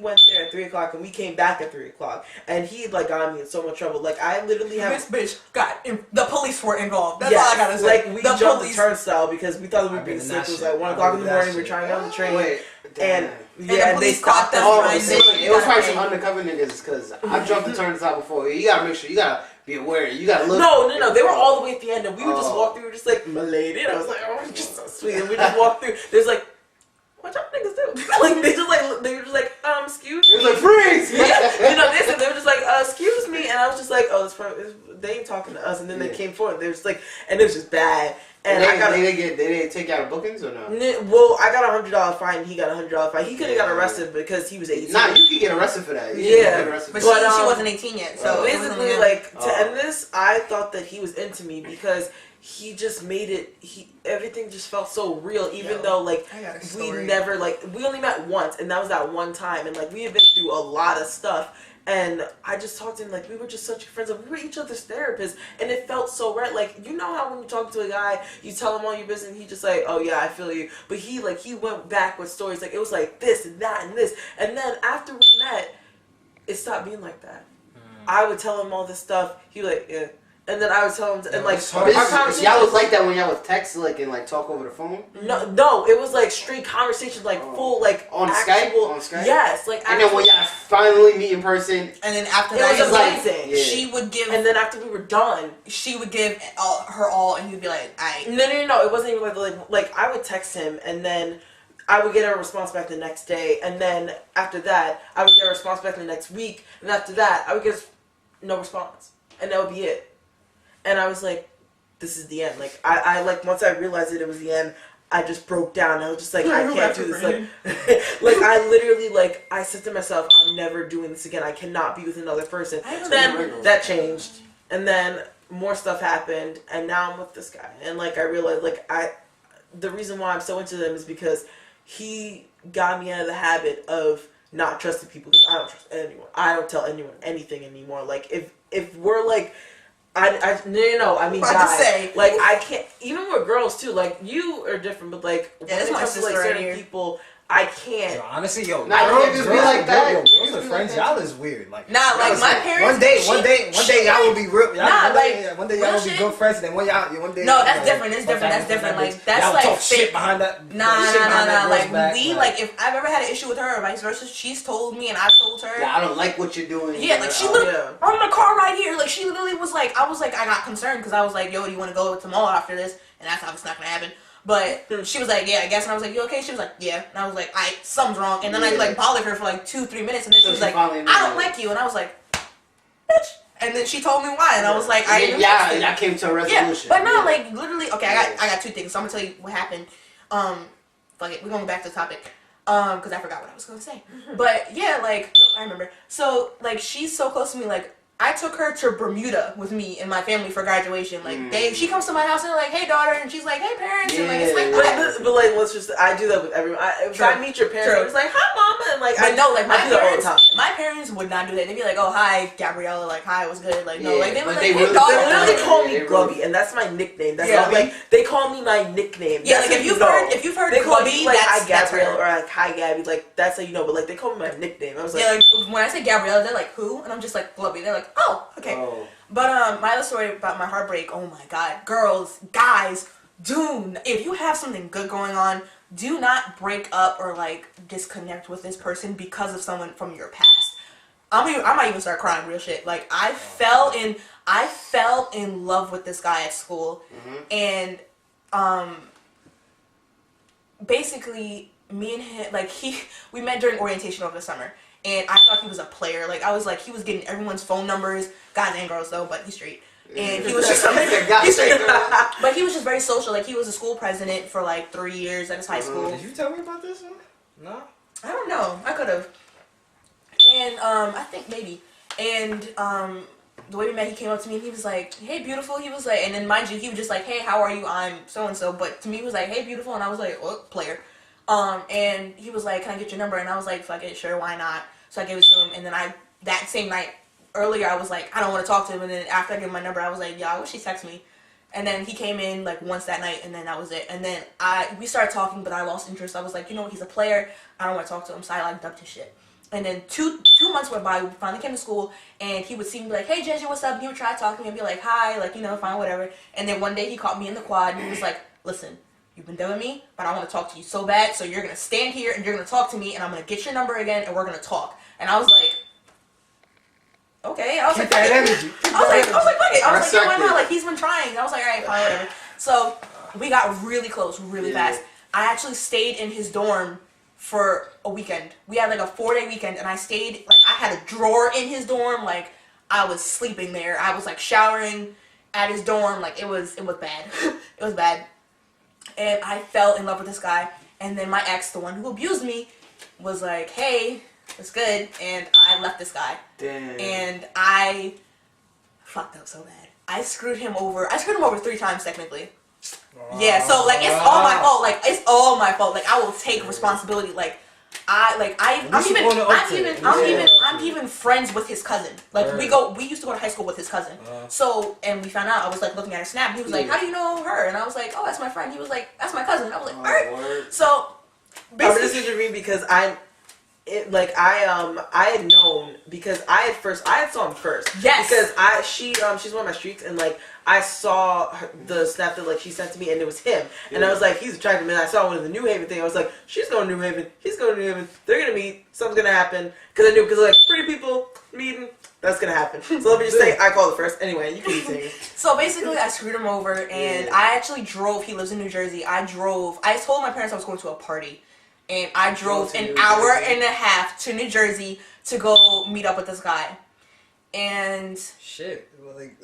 went there at 3:00 and we came back at 3:00, and he had like gotten me in so much trouble. Like, I literally This bitch the police were involved. That's yes, all I gotta say. like, we the jumped police. the turnstile because we thought we were I've being been in sick. that It was shit. like 1 I've o'clock in been the in that morning. We're shit. trying to get on the train, Wait, and damn. yeah, the police caught them Oh, trying see, to. it was probably some undercover niggas because I've jumped the turnstile before. You gotta make sure, you gotta be aware. You gotta look. No, they were all the way at the end, and we would just Oh. walk through, just like, "Milady," and I was like, "Oh, just so sweet." And we just walked through. There's like, what y'all niggas do? Like, they were just like, excuse It me. was like freeze. They were just like, excuse me, and I was just like, oh, they ain't talking to us. And then they came forward. They were just like, and it was just bad. And they didn't take out bookings or no? Well, I got $100 fine. And he got $100 fine. He could have got arrested because he was 18. Nah, you could get arrested for that. You Yeah. could get arrested But for that. she wasn't 18 yet, so So it wasn't basically, him. like, to end this, I thought that he was into me because he just made it. Everything just felt so real, even though like I got a we story. never we only met once, and that was that one time, and like we had been through a lot of stuff. And I just talked to him like we were just such good friends, and we were each other's therapists, and it felt so right. Like, you know how when you talk to a guy, you tell him all your business, and he just like, oh yeah, I feel you. But he went back with stories like it was like this and that and this, and then after we met, it stopped being like that. I would tell him all this stuff. He was like, yeah. And then I would tell him, and like It's our hard. conversation Y'all was like that when y'all would text like and like talk over the phone. no, it was like straight conversation, like full, like On actual, Skype? On Skype? Yes, like And then when y'all finally meet in person, And then after it that, was it's like, amazing. Yeah. she would give, And then after we were done, she would give her all, and he'd be like, no, it wasn't even like I would text him, and then I would get a response back the next day, and then after that, I would get a response back the next week, and after that, I would get no response, and that would be it. And I was like, this is the end. Like, I like, once I realized that it was the end, I just broke down. I was just like, I can't do this. Like, like I literally, like, I said to myself, I'm never doing this again. I cannot be with another person. Then that changed. And then more stuff happened. And now I'm with this guy. And, like, I realized, like, the reason why I'm so into them is because he got me out of the habit of not trusting people. Because I don't trust anyone. I don't tell anyone anything anymore. Like, if we're, like... I mean, guys, like, I can't, even with girls, too, like, you are different, but, like, when it comes to, like, certain people, I can't. Yo, honestly, yo, Nah, you can't just be like that. Girls are friends, y'all is weird. Like, nah, like, my parents. One day, y'all will be real. One day, y'all will be shit. good friends, and then one day. No, that's different. It's different. That's different. Like, that's y'all like talk fake. shit behind that. Nah. Like, back, we, like, if I've ever had an issue with her or vice versa, she's told me and I've told her. yeah, I don't like what you're doing. Yeah, like, she literally, I'm in the car right here. Like, she literally was like, I got concerned because I was like, yo, do you want to go to the mall after this? And that's obviously not going to happen. But she was like, yeah, I guess. And I was like, you okay? She was like, yeah. And I was like, something's wrong. And then I, like, bothered her for, like, 2-3 minutes. And then she was like, I don't like you. And I was like, bitch. And then she told me why. And I was like, I came to a resolution. Yeah, but no, like, literally, okay, I got 2 things. So I'm going to tell you what happened. Fuck it. We're going back to the topic. Because I forgot what I was going to say. But, yeah, like, no, I remember. So, like, she's so close to me, like, I took her to Bermuda with me and my family for graduation. Like, she comes to my house and they're like, hey, daughter, and she's like, hey, parents, and like, it's like, but like, let's just, I do that with everyone. If I meet your parents, I'm just like, hi, mama, and like, but no, like, I do that all the time. My parents would not do that. They'd be like, oh, hi, Gabriella, like, hi, what's good? Like, no, like, they would like, they hey, really- daughter. They literally Yeah, call me they Glubby, really- and that's my nickname. That's Yeah. not, like, they call me my nickname. Yeah, That's like, how if you've heard they call Glubby, me like, hi, that's Gabrielle, her. or like, hi, Gabby, like, that's how you know, but like, they call me my nickname. I was like, Yeah, like, when I say Gabriella, they're like, who? And I'm just like, Glubby. They're like, oh, okay. Oh. But my other story about my heartbreak, oh my god, girls, guys, if you have something good going on, do not break up or like disconnect with this person because of someone from your past. I might even start crying, real shit. Like, I fell in love with this guy at school, and basically me and him, like, we met during orientation over the summer. And I thought he was a player. Like, I was like, he was getting everyone's phone numbers, guys and girls though, but he's straight. And he was just he's straight. But he was just very social. Like, he was a school president for like 3 years at his high school. Did you tell me about this one? No. I don't know. I could have. And I think maybe. And the way we met, he came up to me and he was like, hey, beautiful. He was like, and then mind you, he was just like, hey, how are you? I'm so and so. But to me, he was like, hey, beautiful. And I was like, what, player? And he was like, can I get your number? And I was like, fuck it, sure, why not? So I gave it to him, and then that same night, earlier, I was like, I don't want to talk to him, and then after I gave him my number, I was like, yeah, I wish he texted me. And then he came in, like, once that night, and then that was it. And then we started talking, but I lost interest. I was like, you know what, he's a player, I don't want to talk to him, so I, like, dumped his shit. And then two months went by, we finally came to school, and he would see me like, hey, Jenji, what's up? And he would try to talk to me and be like, hi, like, you know, fine, whatever. And then one day he caught me in the quad, and he was like, listen, you've been done with me, but I want to talk to you so bad, so you're going to stand here, and you're going to talk to me, and I'm going to get your number again, and we're going to talk. And I was like, okay. I was like, fuck it. I was like, fuck it. I was like, yeah, why not? Like, he's been trying. I was like, all right, fine, whatever. So we got really close, really fast. I actually stayed in his dorm for a weekend. We had like a 4-day weekend, and I stayed, like, I had a drawer in his dorm. Like, I was sleeping there. I was like showering at his dorm. Like, it was bad. It was bad. And I fell in love with this guy. And then my ex, the one who abused me, was like, hey, it's good, and I left this guy. Damn. And I fucked up so bad. I screwed him over 3 times technically. Yeah, so like it's all my fault. Like it's all my fault. Like I will take responsibility. Like I'm even friends with his cousin. Like we used to go to high school with his cousin. So and we found out, I was like looking at her snap, and he was like, how do you know her? And I was like, oh, that's my friend. He was like, that's my cousin. And I was like, alright. So I'm just intervening because like I had known because I had saw him first. Yes. Because she's one of my streaks, and like I saw the snap that like she sent to me, and it was him. Yeah. And I was like, he's attractive. And I saw one of the New Haven thing. I was like, she's going to New Haven. He's going to New Haven. They're gonna meet. Something's gonna happen. Because I knew, because like pretty people meeting. That's gonna happen. So let me just say, I called it first. Anyway, you can continue. So basically, I screwed him over, and I actually drove. He lives in New Jersey. I told my parents I was going to a party, and I drove an hour and a half to New Jersey to go meet up with this guy. And Shit. Well, like,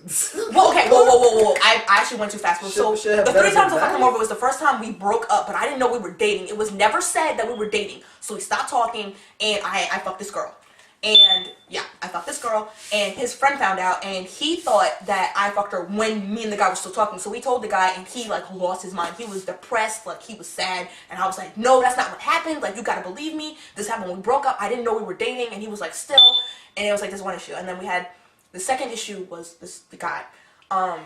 well, okay, whoa. I actually went too fast. So Should have the better 3 times I than fucked him that. over was the first time we broke up, but I didn't know we were dating. It was never said that we were dating. So we stopped talking, and I fucked this girl. And yeah, I fucked this girl, and his friend found out, and he thought that I fucked her when me and the guy were still talking. So we told the guy, and he like lost his mind. He was depressed, like he was sad, and I was like, no, that's not what happened. Like, you gotta believe me. This happened when we broke up. I didn't know we were dating, and he was like, still. And it was like this one issue, and then we had the second issue was the guy. I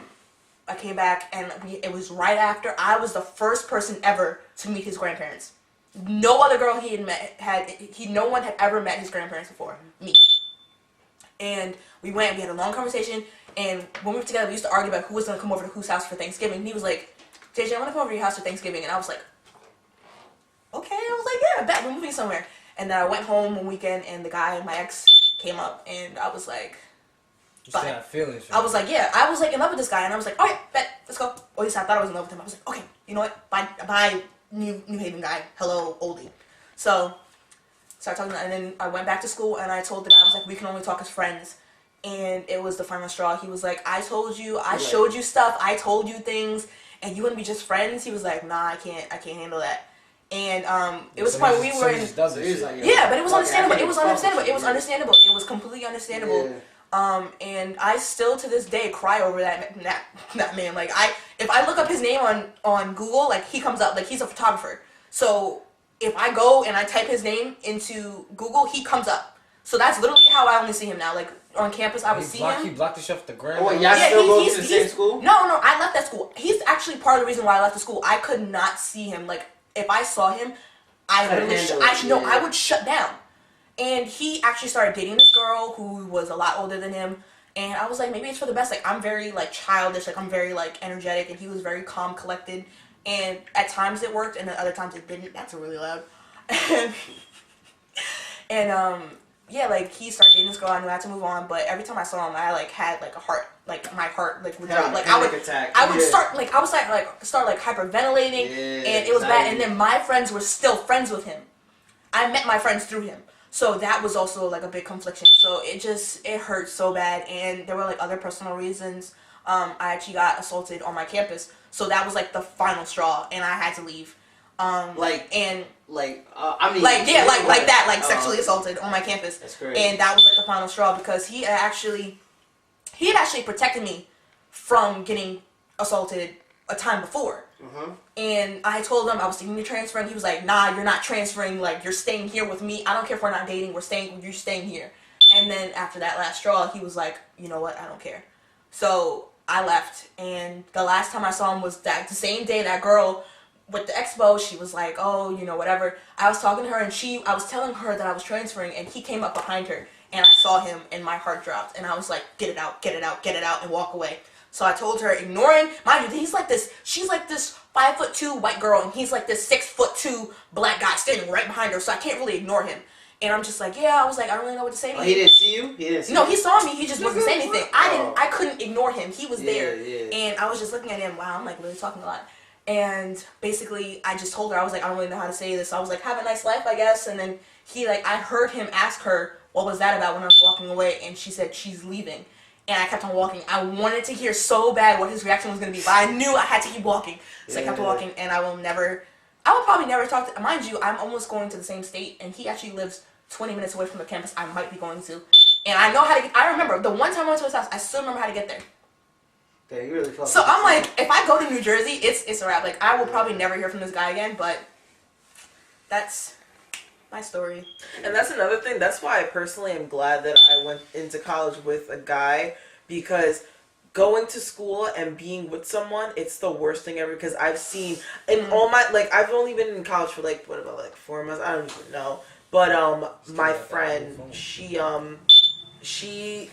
came back, and it was right after I was the first person ever to meet his grandparents. No other girl he had met no one had ever met his grandparents before me. And we had a long conversation, and when we were together, we used to argue about who was gonna come over to whose house for Thanksgiving. And he was like, JJ, I wanna come over to your house for Thanksgiving. And I was like, okay. I was like, yeah, I bet we're moving somewhere. And then I went home one weekend, and the guy, my ex, came up, and I was like, you still have feelings. I was like, yeah, I was like in love with this guy, and I was like, okay, bet, let's go. Or at least I thought I was in love with him. I was like, okay, you know what? Bye, New Haven guy. Hello, oldie. So, started talking, and then I went back to school, and I told the guy, I was like, we can only talk as friends. And it was the final straw. He was like, I told you, I showed you stuff, I told you things, and you want to be just friends? He was like, nah, I can't handle that. And it was the point where we were in. Yeah, but it was understandable. It was understandable. It was understandable. It was completely understandable. Yeah. And I still to this day cry over that man. Like if I look up his name on Google, like he comes up, like he's a photographer. So if I go and I type his name into Google, he comes up. So that's literally how I only see him now. Like on campus, I would see him. He blocked the shit off the ground. Oh, y'all still go to the same school? No, I left that school. He's actually part of the reason why I left the school. I could not see him. Like if I saw him, I would shut down. And he actually started dating this girl who was a lot older than him. And I was like, maybe it's for the best. Like, I'm very, like, childish. Like, I'm very, like, energetic. And he was very calm, collected. And at times it worked, and then other times it didn't. That's really loud. Yeah, like, he started dating this girl. I knew I had to move on. But every time I saw him, I, like, had, like, a heart. Like, my heart, like, would drop. Like, I would start hyperventilating. And it was bad. And then my friends were still friends with him. I met my friends through him. So that was also like a big confliction. So it hurt so bad, and there were like other personal reasons. I actually got assaulted on my campus, so that was like the final straw, and I had to leave. Sexually assaulted on my campus. That's great. And that was like the final straw because he had actually protected me from getting assaulted a time before. And I told him I was thinking of transferring. He was like, nah, you're not transferring. Like, you're staying here with me. I don't care if we're not dating. You're staying here. And then after that last straw, he was like, you know what? I don't care. So I left. And the last time I saw him was the same day that girl with the expo, she was like, oh, you know, whatever. I was talking to her, and I was telling her that I was transferring, and he came up behind her, and I saw him, and my heart dropped. And I was like, get it out, and walk away. So I told her, ignoring, mind you, she's like this 5'2" white girl, and he's like this 6'2" black guy standing right behind her, so I can't really ignore him. And I'm just like, yeah, I was like, I don't really know what to say to you. He didn't see you? No, he saw me, he just wasn't saying anything. I couldn't ignore him, he was there. And I was just looking at him, wow, I'm like really talking a lot. And basically, I just told her, I was like, I don't really know how to say this. So I was like, have a nice life, I guess. And then I heard him ask her, what was that about when I was walking away? And she said, she's leaving. And I kept on walking. I wanted to hear so bad what his reaction was going to be, but I knew I had to keep walking. So I kept walking, and I will probably never talk to, mind you, I'm almost going to the same state, and he actually lives 20 minutes away from the campus I might be going to. And I know how to I remember, the one time I went to his house, I still remember how to get there. Yeah, you really so I'm like, if I go to New Jersey, it's a wrap. Like, I will probably never hear from this guy again, but that's my story. And that's another thing. That's why I personally am glad that I went into college with a guy, because going to school and being with someone, it's the worst thing ever. Because I've seen in all my, like, I've only been in college for like, what about like 4 months? I don't even know. But my friend, she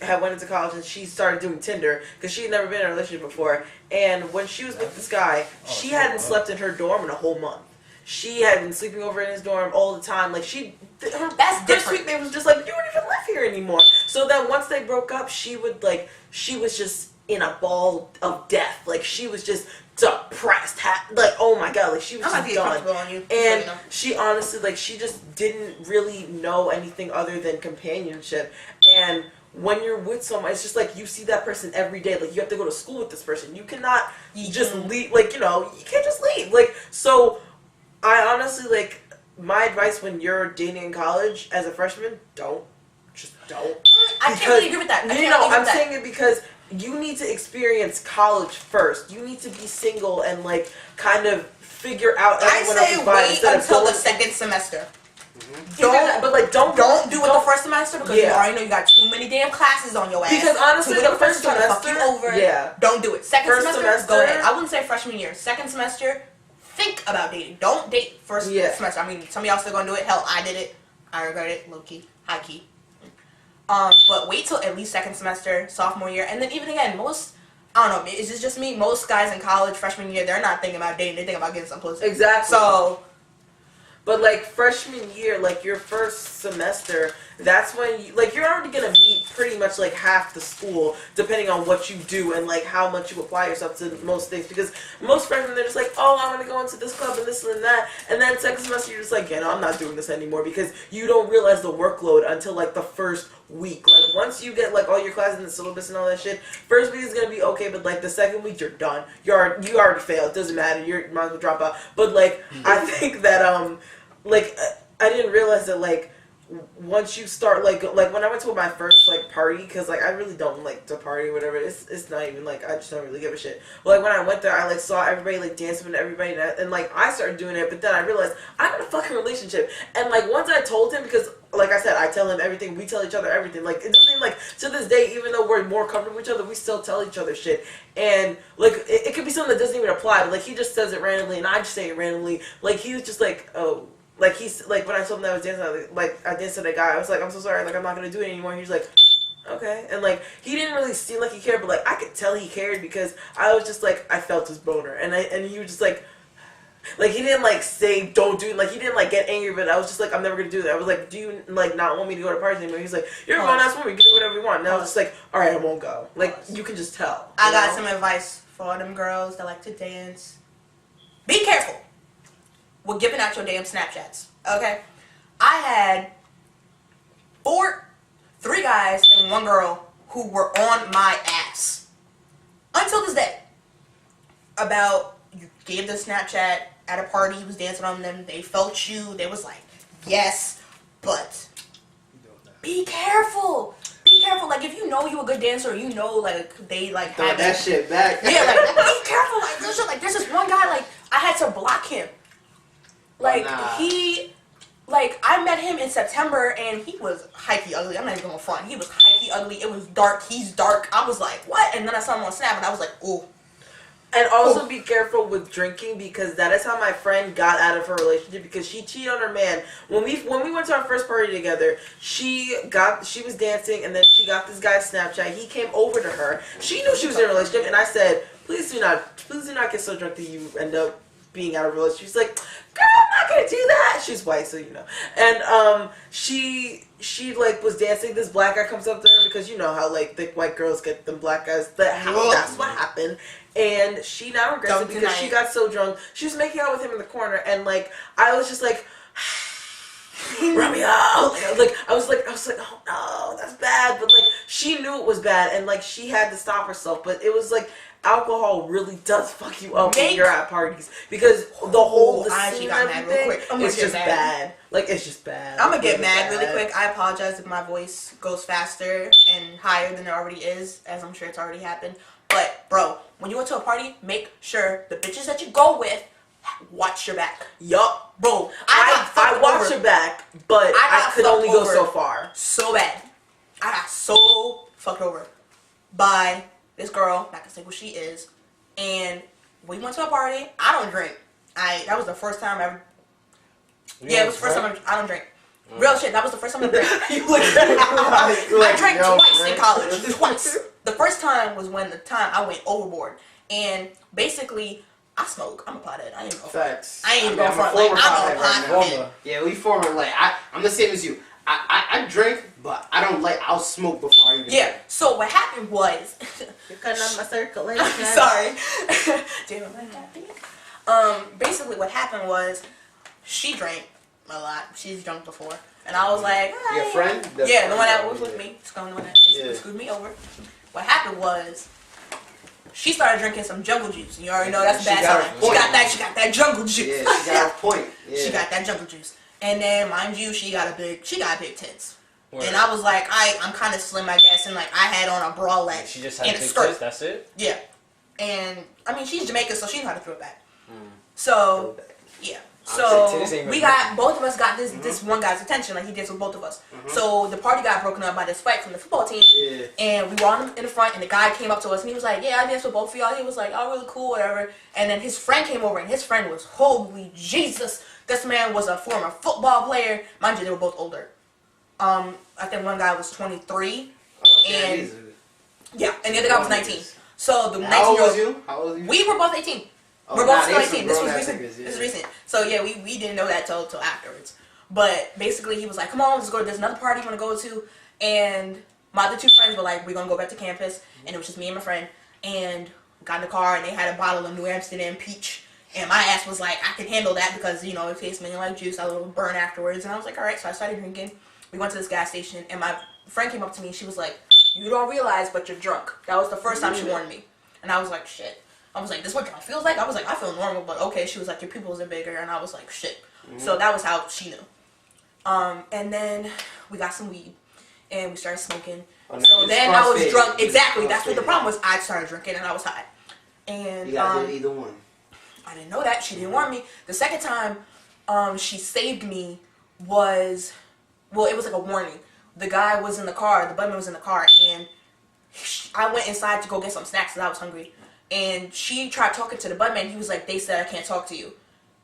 had went into college and she started doing Tinder because she had never been in a relationship before. And when she was with this guy, she hadn't slept in her dorm in a whole month. She had been sleeping over in his dorm all the time. Like her That's first different. week, they was just like, you don't even live here anymore. So then once they broke up, she was just in a ball of death. Like she was just depressed. Like, oh my god, like she was I'm just not done. comfortable on you. And So, you know. she honestly, like, she just didn't really know anything other than companionship. And when you're with someone, it's just like you see that person every day. Like, you have to go to school with this person. You cannot just leave. Like, you know, you can't just leave. Like, so I honestly, like, my advice when you're dating in college as a freshman, don't. Just don't. I can't really agree with that. I'm saying it because you need to experience college first. You need to be single and, like, kind of figure out everyone else's vibe wait instead of until the going- second semester. Don't Do it the first semester because you already know you got too many damn classes on your ass. Because honestly, too many the first professors trying to fuck semester, you over. yeah. Don't do it. Second First semester, go semester- ahead. I wouldn't say freshman year. Second semester, think about dating. Don't date first semester. I mean, some of y'all still gonna do it. Hell, I did it. I regret it. Low key, high key. But wait till at least second semester, sophomore year, and then even again, I don't know, is this just me? Most guys in college, freshman year, they're not thinking about dating. They're thinking about getting some pussy. Exactly. So, but like freshman year, like your first semester, that's when you're already gonna meet pretty much like half the school, depending on what you do and like how much you apply yourself to most things. Because most freshmen, they're just like, oh, I'm gonna go into this club and this and that, and then second semester you're just like, yeah, no, I'm not doing this anymore because you don't realize the workload until like the first week. Like once you get like all your classes and the syllabus and all that shit, first week is gonna be okay, but like the second week you're done. You already failed. It doesn't matter. You might as well drop out. But like I think that like I didn't realize that like once you start like when I went to my first like party, because like I really don't like to party or whatever, it's not even like I just don't really give a shit. But like when I went there, I like saw everybody like dancing with everybody and like I started doing it, but then I realized I'm in a fucking relationship. And like once I told him, because like I said, I tell him everything, we tell each other everything. Like it doesn't like to this day, even though we're more comfortable with each other, we still tell each other shit. And like it could be something that doesn't even apply, but like he just says it randomly and I just say it randomly. Like he was just like, oh. Like he's like when I told him that I was dancing, like I danced to the guy, I was like, I'm so sorry, like I'm not gonna do it anymore. He's like, okay, and like he didn't really seem like he cared, but like I could tell he cared because I was just like I felt his boner, and he was just like he didn't like say don't do it, like he didn't like get angry, but I was just like I'm never gonna do that. I was like, do you like not want me to go to parties anymore? He's like, you're a grown ass woman, you can do whatever you want. And I was just like, all right, I won't go. Like you can just tell. I got some advice for all them girls that like to dance. Be careful with giving out your damn Snapchats. Okay, I had 3 guys and 1 girl who were on my ass until this day. About you gave the Snapchat at a party, you was dancing on them, they felt you, they was like, yes, but be careful. Be careful. Like if you know you a good dancer, or you know like they like Throw have that shit back. yeah, like be careful. Like there's this one guy, like I had to block him. Like I met him in September and he was hikey ugly. I'm not even gonna front. He was hikey ugly. It was dark. He's dark. I was like, what? And then I saw him on Snap and I was like, ooh. And also be careful with drinking, because that is how my friend got out of her relationship, because she cheated on her man. When we went to our first party together, she was dancing and then she got this guy's Snapchat. He came over to her. She knew she was in a relationship and I said, please do not get so drunk that you end up being out of a relationship. She's like, girl, I'm not gonna do that. She's white, so you know. And she like was dancing. This black guy comes up to her, because you know how like thick white girls get them black guys. That's what happened. And she now regrets it because she got so drunk. She was making out with him in the corner, and like I was just like, Romeo. I was like, oh no, that's bad. But like she knew it was bad, and like she had to stop herself. But it was like alcohol really does fuck you up when you're at parties, because the scene and everything is just bad. Like it's just bad. I'm gonna get mad really quick. I apologize if my voice goes faster and higher than it already is, as I'm sure it's already happened. But bro, when you go to a party, make sure the bitches that you go with watch your back. Yup. Bro, I watch your back, but I could only go so far. So bad. I got so fucked over by this girl, not gonna say who she is, and we went to a party. I don't drink. That was the first time ever. Yeah, it was the first time I don't drink. Real shit. That was the first time I drank. You look I drank yo, twice man. in college. Twice. The first time was when the time I went overboard, and basically I smoke. I'm a pothead. I ain't even gonna front. Facts. I ain't even mean, gonna I'm a front. Like former I'm a pothead right now. pothead. Former. Yeah, we former. Like I'm the same as you. I drink, but I don't like. I'll smoke before I even. Yeah. So what happened was, You're cutting up my circulation. I'm sorry. Damn, I'm like that big. Basically what happened was, she drank a lot. She's drunk before, and I was like, Your "Hey." friend? Yeah, the one that was yeah. with me. It's the one that basically Yeah. screwed me over. What happened was, she started drinking some jungle juice, and you already know that's a She bad got sign. her She point. got that. She got that jungle juice. Yeah, she got a point. Yeah. She got that jungle juice. And then, mind you, she got big tits. Word. And I was like, I'm kind of slim, I guess, and like I had on a bralette She just had and a big skirt. tits, that's it? Yeah. And I mean, she's Jamaican, so she knew how to throw it back. So yeah. Honestly, titties So ain't we gonna got both of us got this one guy's attention, like he did with both of us. So the party got broken up by this fight from the football team. Yeah. And we were on in the front, and the guy came up to us, and he was like, "Yeah, I danced with both of y'all." He was like, "Oh, really cool, whatever." And then his friend came over, and his friend was, holy Jesus, this man was a former football player. Mind you, they were both older. I think one guy was 23, Oh, damn, and these are- yeah, and the other guy was 19. So the How old was 19-year-old, you? How old was you? we were both 18. Oh, We're nah, both still they some 18. This was grown-ass recent. niggas, yeah. This is recent. So yeah, we didn't know that till afterwards. But basically, he was like, "Come on, let's go. There's another party you want to go to." And my other two friends were like, "We're gonna go back to campus," and it was just me and my friend. And we got in the car, and they had a bottle of New Amsterdam Peach. And my ass was like, I can handle that because, you know, it tastes mainly like juice. I had a little burn afterwards. And I was like, all right. So I started drinking. We went to this gas station, and my friend came up to me, and she was like, "You don't realize, but you're drunk." That was the first time she warned me. And I was like, shit. I was like, this is what drunk feels like? I was like, I feel normal, but okay. She was like, your pupils are bigger. And I was like, shit. So that was how she knew. And then we got some weed, and we started smoking. Oh, no, So it's then I was crossfaded. drunk. Exactly. It's That's what the crossfaded. problem was. I started drinking, and I was high. And You gotta do either one. I didn't know that. She didn't warn me. The second time she saved me was, well, it was like a warning. The guy was in the car. The butman was in the car, and I went inside to go get some snacks because I was hungry. And she tried talking to the butman. He was like, "They said I can't talk to you."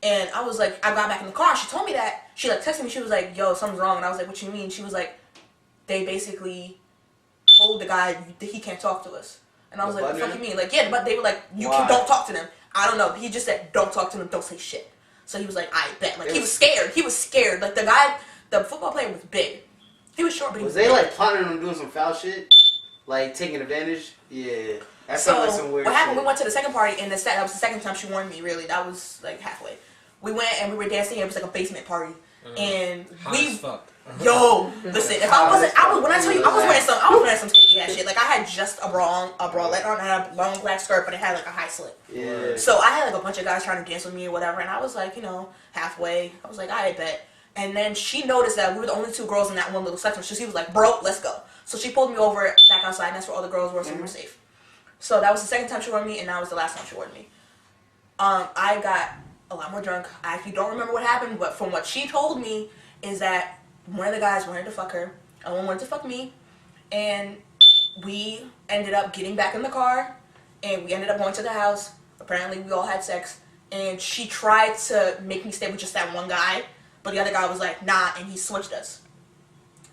And I was like, I got back in the car. She told me that. She like texted me. She was like, "Yo, something's wrong." And I was like, "What you mean?" She was like, "They basically told the guy that he can't talk to us." And I was The like, "What the fuck butman? you mean?" Like, yeah, but they were like, "You Why? don't talk to them." I don't know. He just said, "Don't talk to them. Don't say shit." So he was like, "I bet." Like, he was scared. He was scared. Like, the guy, the football player was big. He was short, but he Was was they big. like planning on doing some foul shit? Like taking advantage? Yeah. That So sounds like some weird what happened? shit. We went to the second party, and that was the second time she warned me. Really, that was like halfway. We went and we were dancing. It was like a basement party, and Hot we. as fuck. Yo, listen. If I wasn't, when I tell you, I was wearing some skinny ass shit. Like, I had just a bralette on, and a long black skirt, but it had like a high slit. Yeah. So I had like a bunch of guys trying to dance with me or whatever, and I was like, you know, halfway. I was like, I bet. And then she noticed that we were the only two girls in that one little section. So she was like, "Bro, let's go." So she pulled me over back outside, and that's where all the girls were, so we were safe. So that was the second time she warned me, and that was the last time she warned me. I got a lot more drunk. I actually don't remember what happened, but from what she told me is that one of the guys wanted to fuck her, and one wanted to fuck me, and we ended up getting back in the car, and we ended up going to the house. Apparently, we all had sex, and she tried to make me stay with just that one guy, but the other guy was like, nah, and he switched us.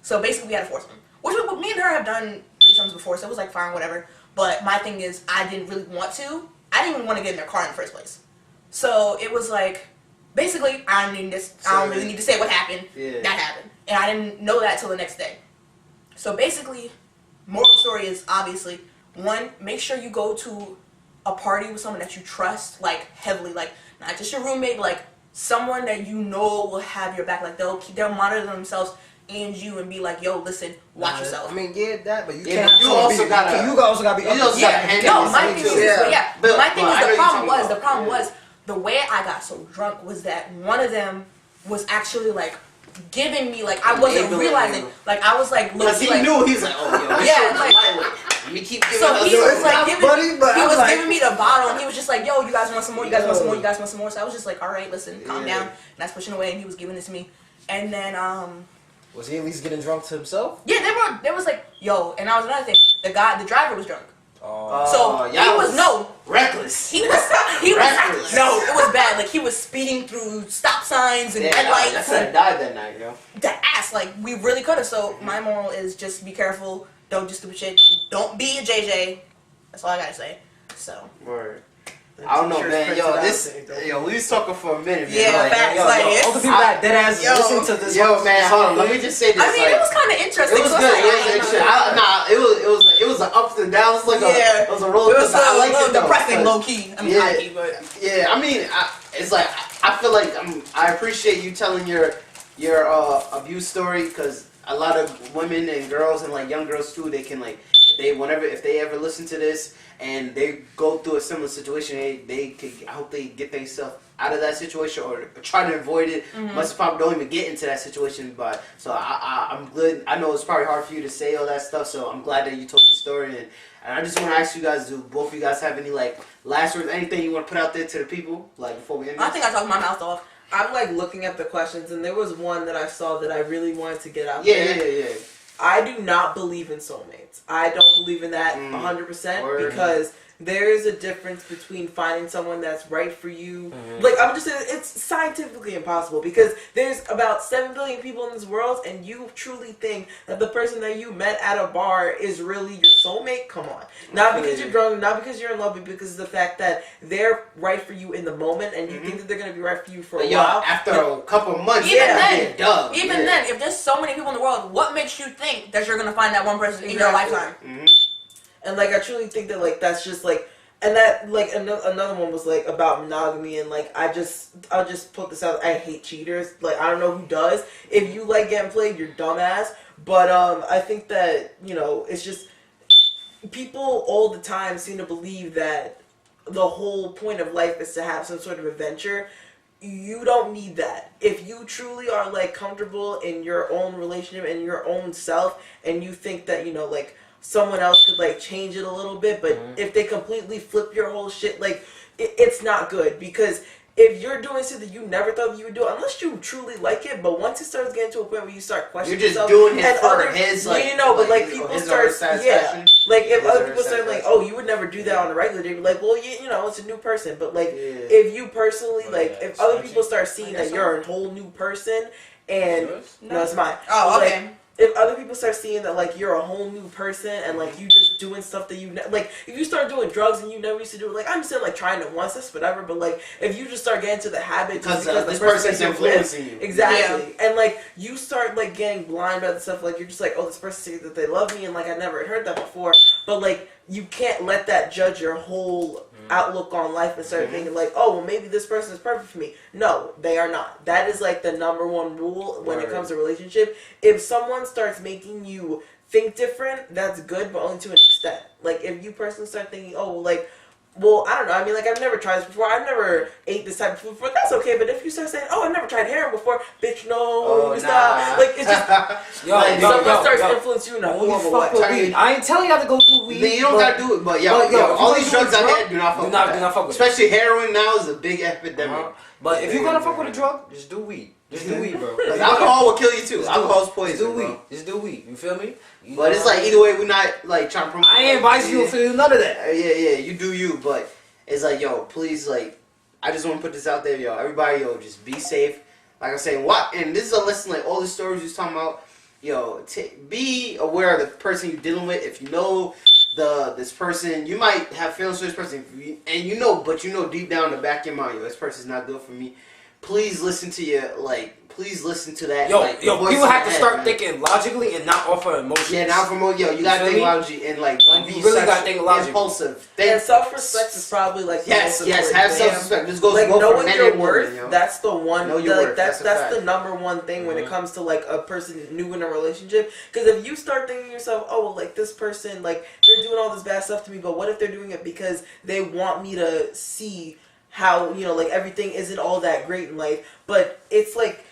So basically, we had a foursome, which me and her have done threesomes before, so it was like fine, whatever. But my thing is, I didn't really want to. I didn't even want to get in their car in the first place. So it was like, basically, I don't really need to say what happened. Yeah. That happened. And I didn't know that till the next day. So basically, moral of the story is, obviously, one, make sure you go to a party with someone that you trust, like, heavily. Like, not just your roommate, but, like, someone that you know will have your back. Like, they'll monitor themselves and you and be like, yo, listen, watch yourself. I mean, yeah, that, but you Yeah, can't. but you also gotta be. you also Yeah, gotta handle no, this my thing thing too. is, Yeah. But- my thing but I is, know the you're problem talking was, about- the way I got so drunk was that one of them was actually, like, giving me, like, I wasn't Enabling realizing, you. like, I was, like, Because he like, knew, he was like, oh, yo, this Yeah, shit is like- lightweight. Let me keep giving so us he Yo, was it's like not giving, funny, but he I'm was like- giving me the bottle, and he was just like, "Yo, you guys want some more? You guys want some more? You guys want some more?" So I was just like, "All right, listen, calm Yeah. down." And I was pushing away, and he was giving this to me. And then, Was he at least getting drunk to himself? yeah, there was like, yo, and that was another thing. The driver was drunk. Oh. So yeah, he was reckless. He was Reckless. no, it was bad. Like he was speeding through stop signs and Yeah, red lights. that's how I died that night, yo. The ass, like we really could have. So my moral is just be careful. Don't do stupid shit. Don't be a JJ. That's all I gotta say. So. Word. I don't know, man. Yo, we was talking for a minute, man. Yeah, facts. Like, all the people that dead ass yo, listen to this. Yo, man, hold on. Let me just say this. I mean, like, it was kind of interesting. it was so good. it's like, It was an ups and downs. Like yeah, it was a roller it was coaster. I like it though, depressing, 'cause- low key. I mean, yeah, high key, but yeah. I mean, it's like I feel like I appreciate you telling your abuse story because a lot of women and girls and like young girls too, they can like if they ever listen to this and they go through a similar situation, they could, I hope they get themselves out of that situation or try to avoid it. Most probably don't even get into that situation, but so I'm glad. I know it's probably hard for you to say all that stuff, so I'm glad that you told your story. And I just want to ask you guys, do both of you guys have any like last words, anything you want to put out there to the people, like before we end this? I think I talked my mouth off. I'm like looking at the questions, and there was one that I saw that I really wanted to get out Yeah. there. I do not believe in soulmates. I don't believe in that 100% Word. because there is a difference between finding someone that's right for you. Like, I'm just saying, it's scientifically impossible because there's about 7 billion people in this world, and you truly think that the person that you met at a bar is really your soulmate? Come on. Not because you're drunk, not because you're in love, but because of the fact that they're right for you in the moment, and you think that they're going to be right for you for a while. After a couple of months, Even then, if there's so many people in the world, what makes you think that you're gonna find that one person in your lifetime? And like I truly think that like that's just like, and that like another one was like about monogamy, and like I'll just put this out. I hate cheaters. Like I don't know who does. If you like getting played, you're dumbass. But I think that it's just people all the time seem to believe that the whole point of life is to have some sort of adventure. You don't need that. If you truly are like comfortable in your own relationship and your own self, and you think that like someone else could like change it a little bit, but if they completely flip your whole shit, like it's not good. Because if you're doing something you never thought you would do, unless you truly like it, but once it starts getting to a point where you start questioning yourself, you're just doing it for other, his but like people start, like if other people start like, oh, you would never do that on a regular day, like, well, it's a new person, but like if you personally if other people start seeing that you're a whole new person, and no, it's mine. Oh, okay. If other people start seeing that like you're a whole new person and like you just doing stuff that like if you start doing drugs and you never used to do it, like I'm just saying like trying it once, that's whatever, but like if you just start getting to the habit because the this person's influencing you, exactly, and like you start like getting blind by the stuff, like you're just like, oh, this person says that they love me, and like I never heard that before, but like you can't let that judge your whole outlook on life and start thinking like, oh, well, maybe this person is perfect for me. No, they are not. That is like the number one rule when it comes to relationship. If someone starts making you think different, that's good, but only to an extent. Like if you personally start thinking, oh, like, well, I don't know. I mean, like, I've never tried this before. I've never ate this type of food before. That's okay. But if you start saying, "Oh, I've never tried heroin before," bitch, no, stop. Like, it's just someone starts influencing you in a horrible way. I ain't telling y'all to go do weed. You don't gotta do it, but all these drugs out there, do not fuck with. Especially heroin now is a big epidemic. But if you're gonna fuck with a drug, just do weed. Just do weed, bro. Because alcohol will kill you too. Alcohol's poison. Just do weed. Just do weed. You feel me? But it's like either way, we're not like trying to promote. I ain't advise you for none of that. Yeah, you do you. But it's like, yo, please, like, I just want to put this out there, yo. Everybody, yo, just be safe. Like I say, and this is a lesson, like all the stories you was talking about. Yo, be aware of the person you're dealing with. If you know this person, you might have feelings for this person, and but you know deep down in the back of your mind, yo, this person's not good for me. Please listen to please listen to that. Yo, people have to start thinking logically and not off of emotions. Yeah, not from you gotta think logically and like you really gotta think logically. Impulsive. And self-respect is probably like yes, have self-respect. This goes like both knowing for your men worth. and women, That's the one. Know your worth. That's the number one thing when it comes to like a person new in a relationship. Because if you start thinking to yourself, oh, well, like this person, like they're doing all this bad stuff to me, but what if they're doing it because they want me to see how like everything isn't all that great in life? But it's like,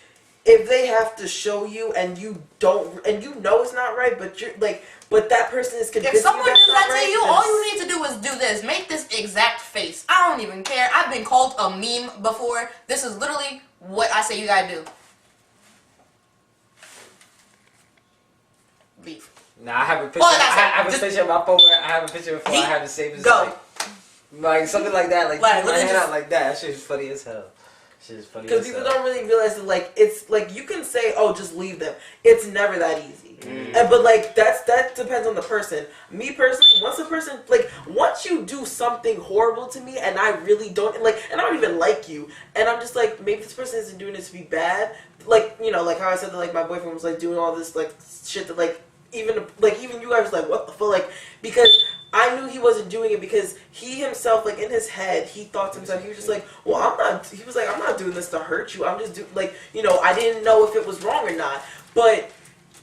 if they have to show you and you don't, and it's not right, but you're like, but that person is convinced. If someone does that to you, all you need to do is do this. Make this exact face. I don't even care. I've been called a meme before. This is literally what I say you gotta do. Leave. Nah, I have a picture. I have a picture of my phone where I have a picture before I have to save this. Go. Like something like that. Like Like, put my let me hand just- out like that. That shit is funny as hell. Shit is funny Because as people hell. don't really realize that, like, it's like you can say, "Oh, just leave them." It's never that easy. Mm. But like that depends on the person. Me personally, once you do something horrible to me, and I really don't and I don't even like you, and I'm just like, maybe this person isn't doing it to be bad. Like, you know, like how I said that, like, my boyfriend was like doing all this like shit that even you guys was like, what the fuck, like, because I knew he wasn't doing it because he himself, like, in his head, he thought to himself, he was just like, well, I'm not doing this to hurt you. I'm just I didn't know if it was wrong or not. But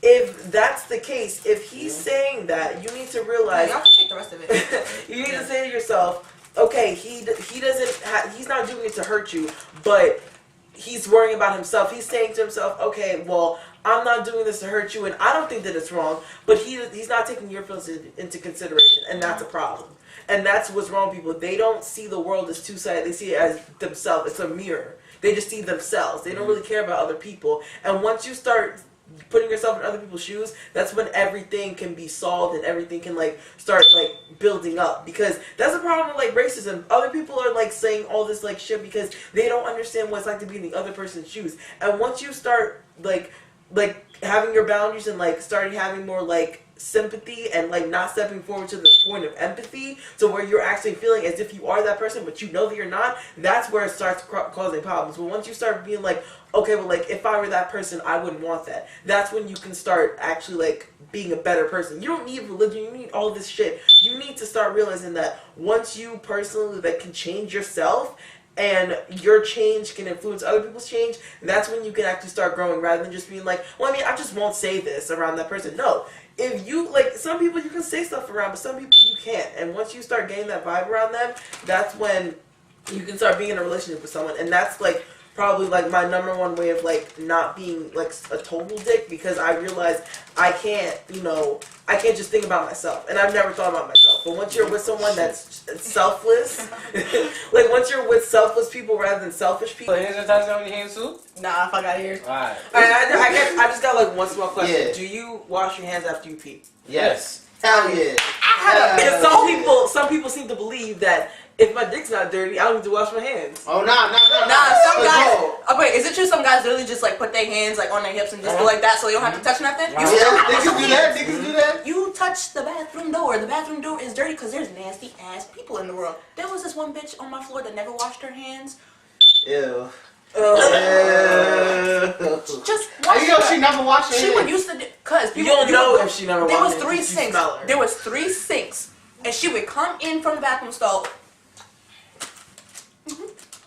if that's the case, if he's saying that, you need to realize, Y'all can take the rest of it. you need to say to yourself, okay, he's not doing it to hurt you, but he's worrying about himself. He's saying to himself, okay, well, I'm not doing this to hurt you, and I don't think that it's wrong, but he's not taking your feelings into consideration, and that's a problem. And that's what's wrong with people. They don't see the world as two-sided. They see it as themselves. It's a mirror. They just see themselves. They don't really care about other people. And once you start putting yourself in other people's shoes, that's when everything can be solved and everything can start building up. Because that's the problem with racism. Other people are saying all this shit because they don't understand what it's like to be in the other person's shoes. And once you start having your boundaries and starting having more sympathy and not stepping forward to the point of empathy, to where you're actually feeling as if you are that person but you know that you're not, that's where it starts causing problems. But once you start being okay, well, if I were that person, I wouldn't want that, that's when you can start actually being a better person. You don't need religion, you need all this shit. You need to start realizing that once you personally can change yourself and your change can influence other people's change, that's when you can actually start growing, rather than just being well, I mean, I just won't say this around that person. No. If you, some people you can say stuff around, but some people you can't. And once you start getting that vibe around them, that's when you can start being in a relationship with someone. And that's, probably, my number one way of, not being, a total dick, because I realize I can't just think about myself. And I've never thought about myself. But once you're with someone that's selfless, once you're with selfless people rather than selfish people. So, hand sanitizer on your hands too? Nah, fuck out of here. Alright. I just got, one small question. Yeah. Do you wash your hands after you pee? Yes. Hell yeah. Because some people seem to believe that if my dick's not dirty, I don't need to wash my hands. Oh, nah. Some guys. No. Oh wait, is it true? Some guys literally just put their hands on their hips and just go like that, so they don't have to touch nothing. Wow. You still Yeah, have to wash niggas do your that. hands. Niggas do that. You touch the bathroom door. The bathroom door is dirty because there's nasty ass people in the world. There was this one bitch on my floor that never washed her hands. Ew. Just How wash you know her. she never washed her She hands? would used to, cause You people don't know if she never There was washed it, 3 you sinks. smell her. There was 3 sinks, and she would come in from the bathroom stall.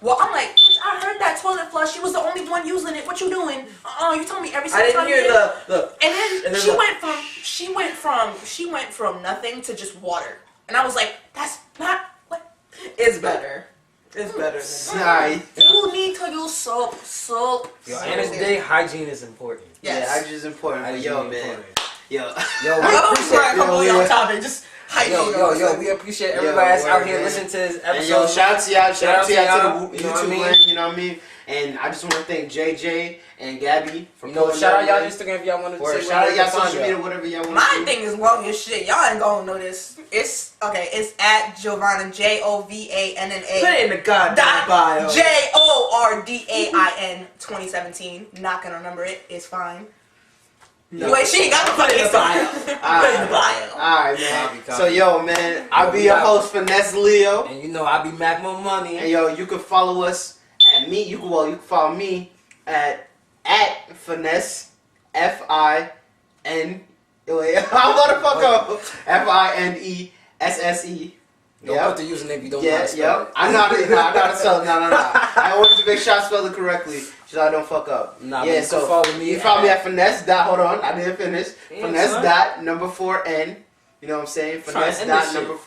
Well, I'm like, bitch, I heard that toilet flush. She was the only one using it. What you doing? You told me every I single time. didn't hear the. And then and then she what? went from nothing to just water. And I was like, that's not what. It's better. It's better than Sorry. You need to use soap. Yo, at the end of the day, hygiene is important. Yes. Yeah, hygiene is important. But Hygiene yo, is man. important. Yo. Yo, we I'm appreciate completely on topic. Just hygiene. we appreciate everybody that's out word, here man. listening to this And episode. yo, shout out to y'all. Shout out to y'all to the you know what I YouTube mean? link, you know what I mean? And I just want to thank JJ and Gabby for You know, pulling shout out up, y'all man. Instagram if y'all want to Or say shout out where y'all they can find social media, whatever y'all want My to do. thing is long as shit. Y'all ain't gonna know this. It's okay. It's at Giovanna JOVANNA. Put it in the goddamn bio. JORDAIN 2017. Not gonna remember it. It's fine. No. Wait, she ain't got the Put it in the bio. fucking Put it in the bio. Alright, man. Copy. So, yo, man, I'll be your host, Finesse Leo. And you know, I be Mac More Money. And yo, you can follow us at me. You can follow me at Finesse FIN. Wait, I'm gonna fuck up. FINESSE. Don't put the username if you don't know how Yeah, to spell yep. it. I know how to spell it. No. I wanted to make sure I spelled it correctly so I don't fuck up. Nah, yeah, but you so can follow me you follow me at Finesse dot. Hold on, I didn't finish. Yeah, Finesse son. dot number 4N. You know what I'm saying? Trying to Finesse end dot this number shit.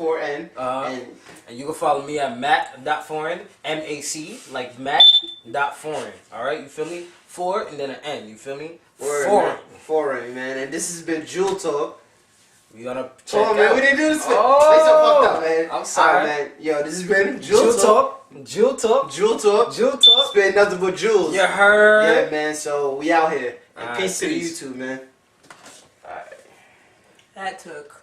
4N. And you can follow me at Mac.foreign, MAC, like Mac.foreign. Alright, you feel me? 4 and then an N, you feel me? Foreign. Foreign, man. And this has been Jewel Talk. We gotta check Oh, man, out. we didn't do this. Oh, They so fucked up, man. I'm sorry. Alright, man. Yo, this has been Jewel Talk. Jewel Talk. Jewel Talk. Jewel Talk. It's been nothing but jewels. You heard? Yeah, man. So we out here. And Alright, peace to the peace. YouTube, man. Alright. That took.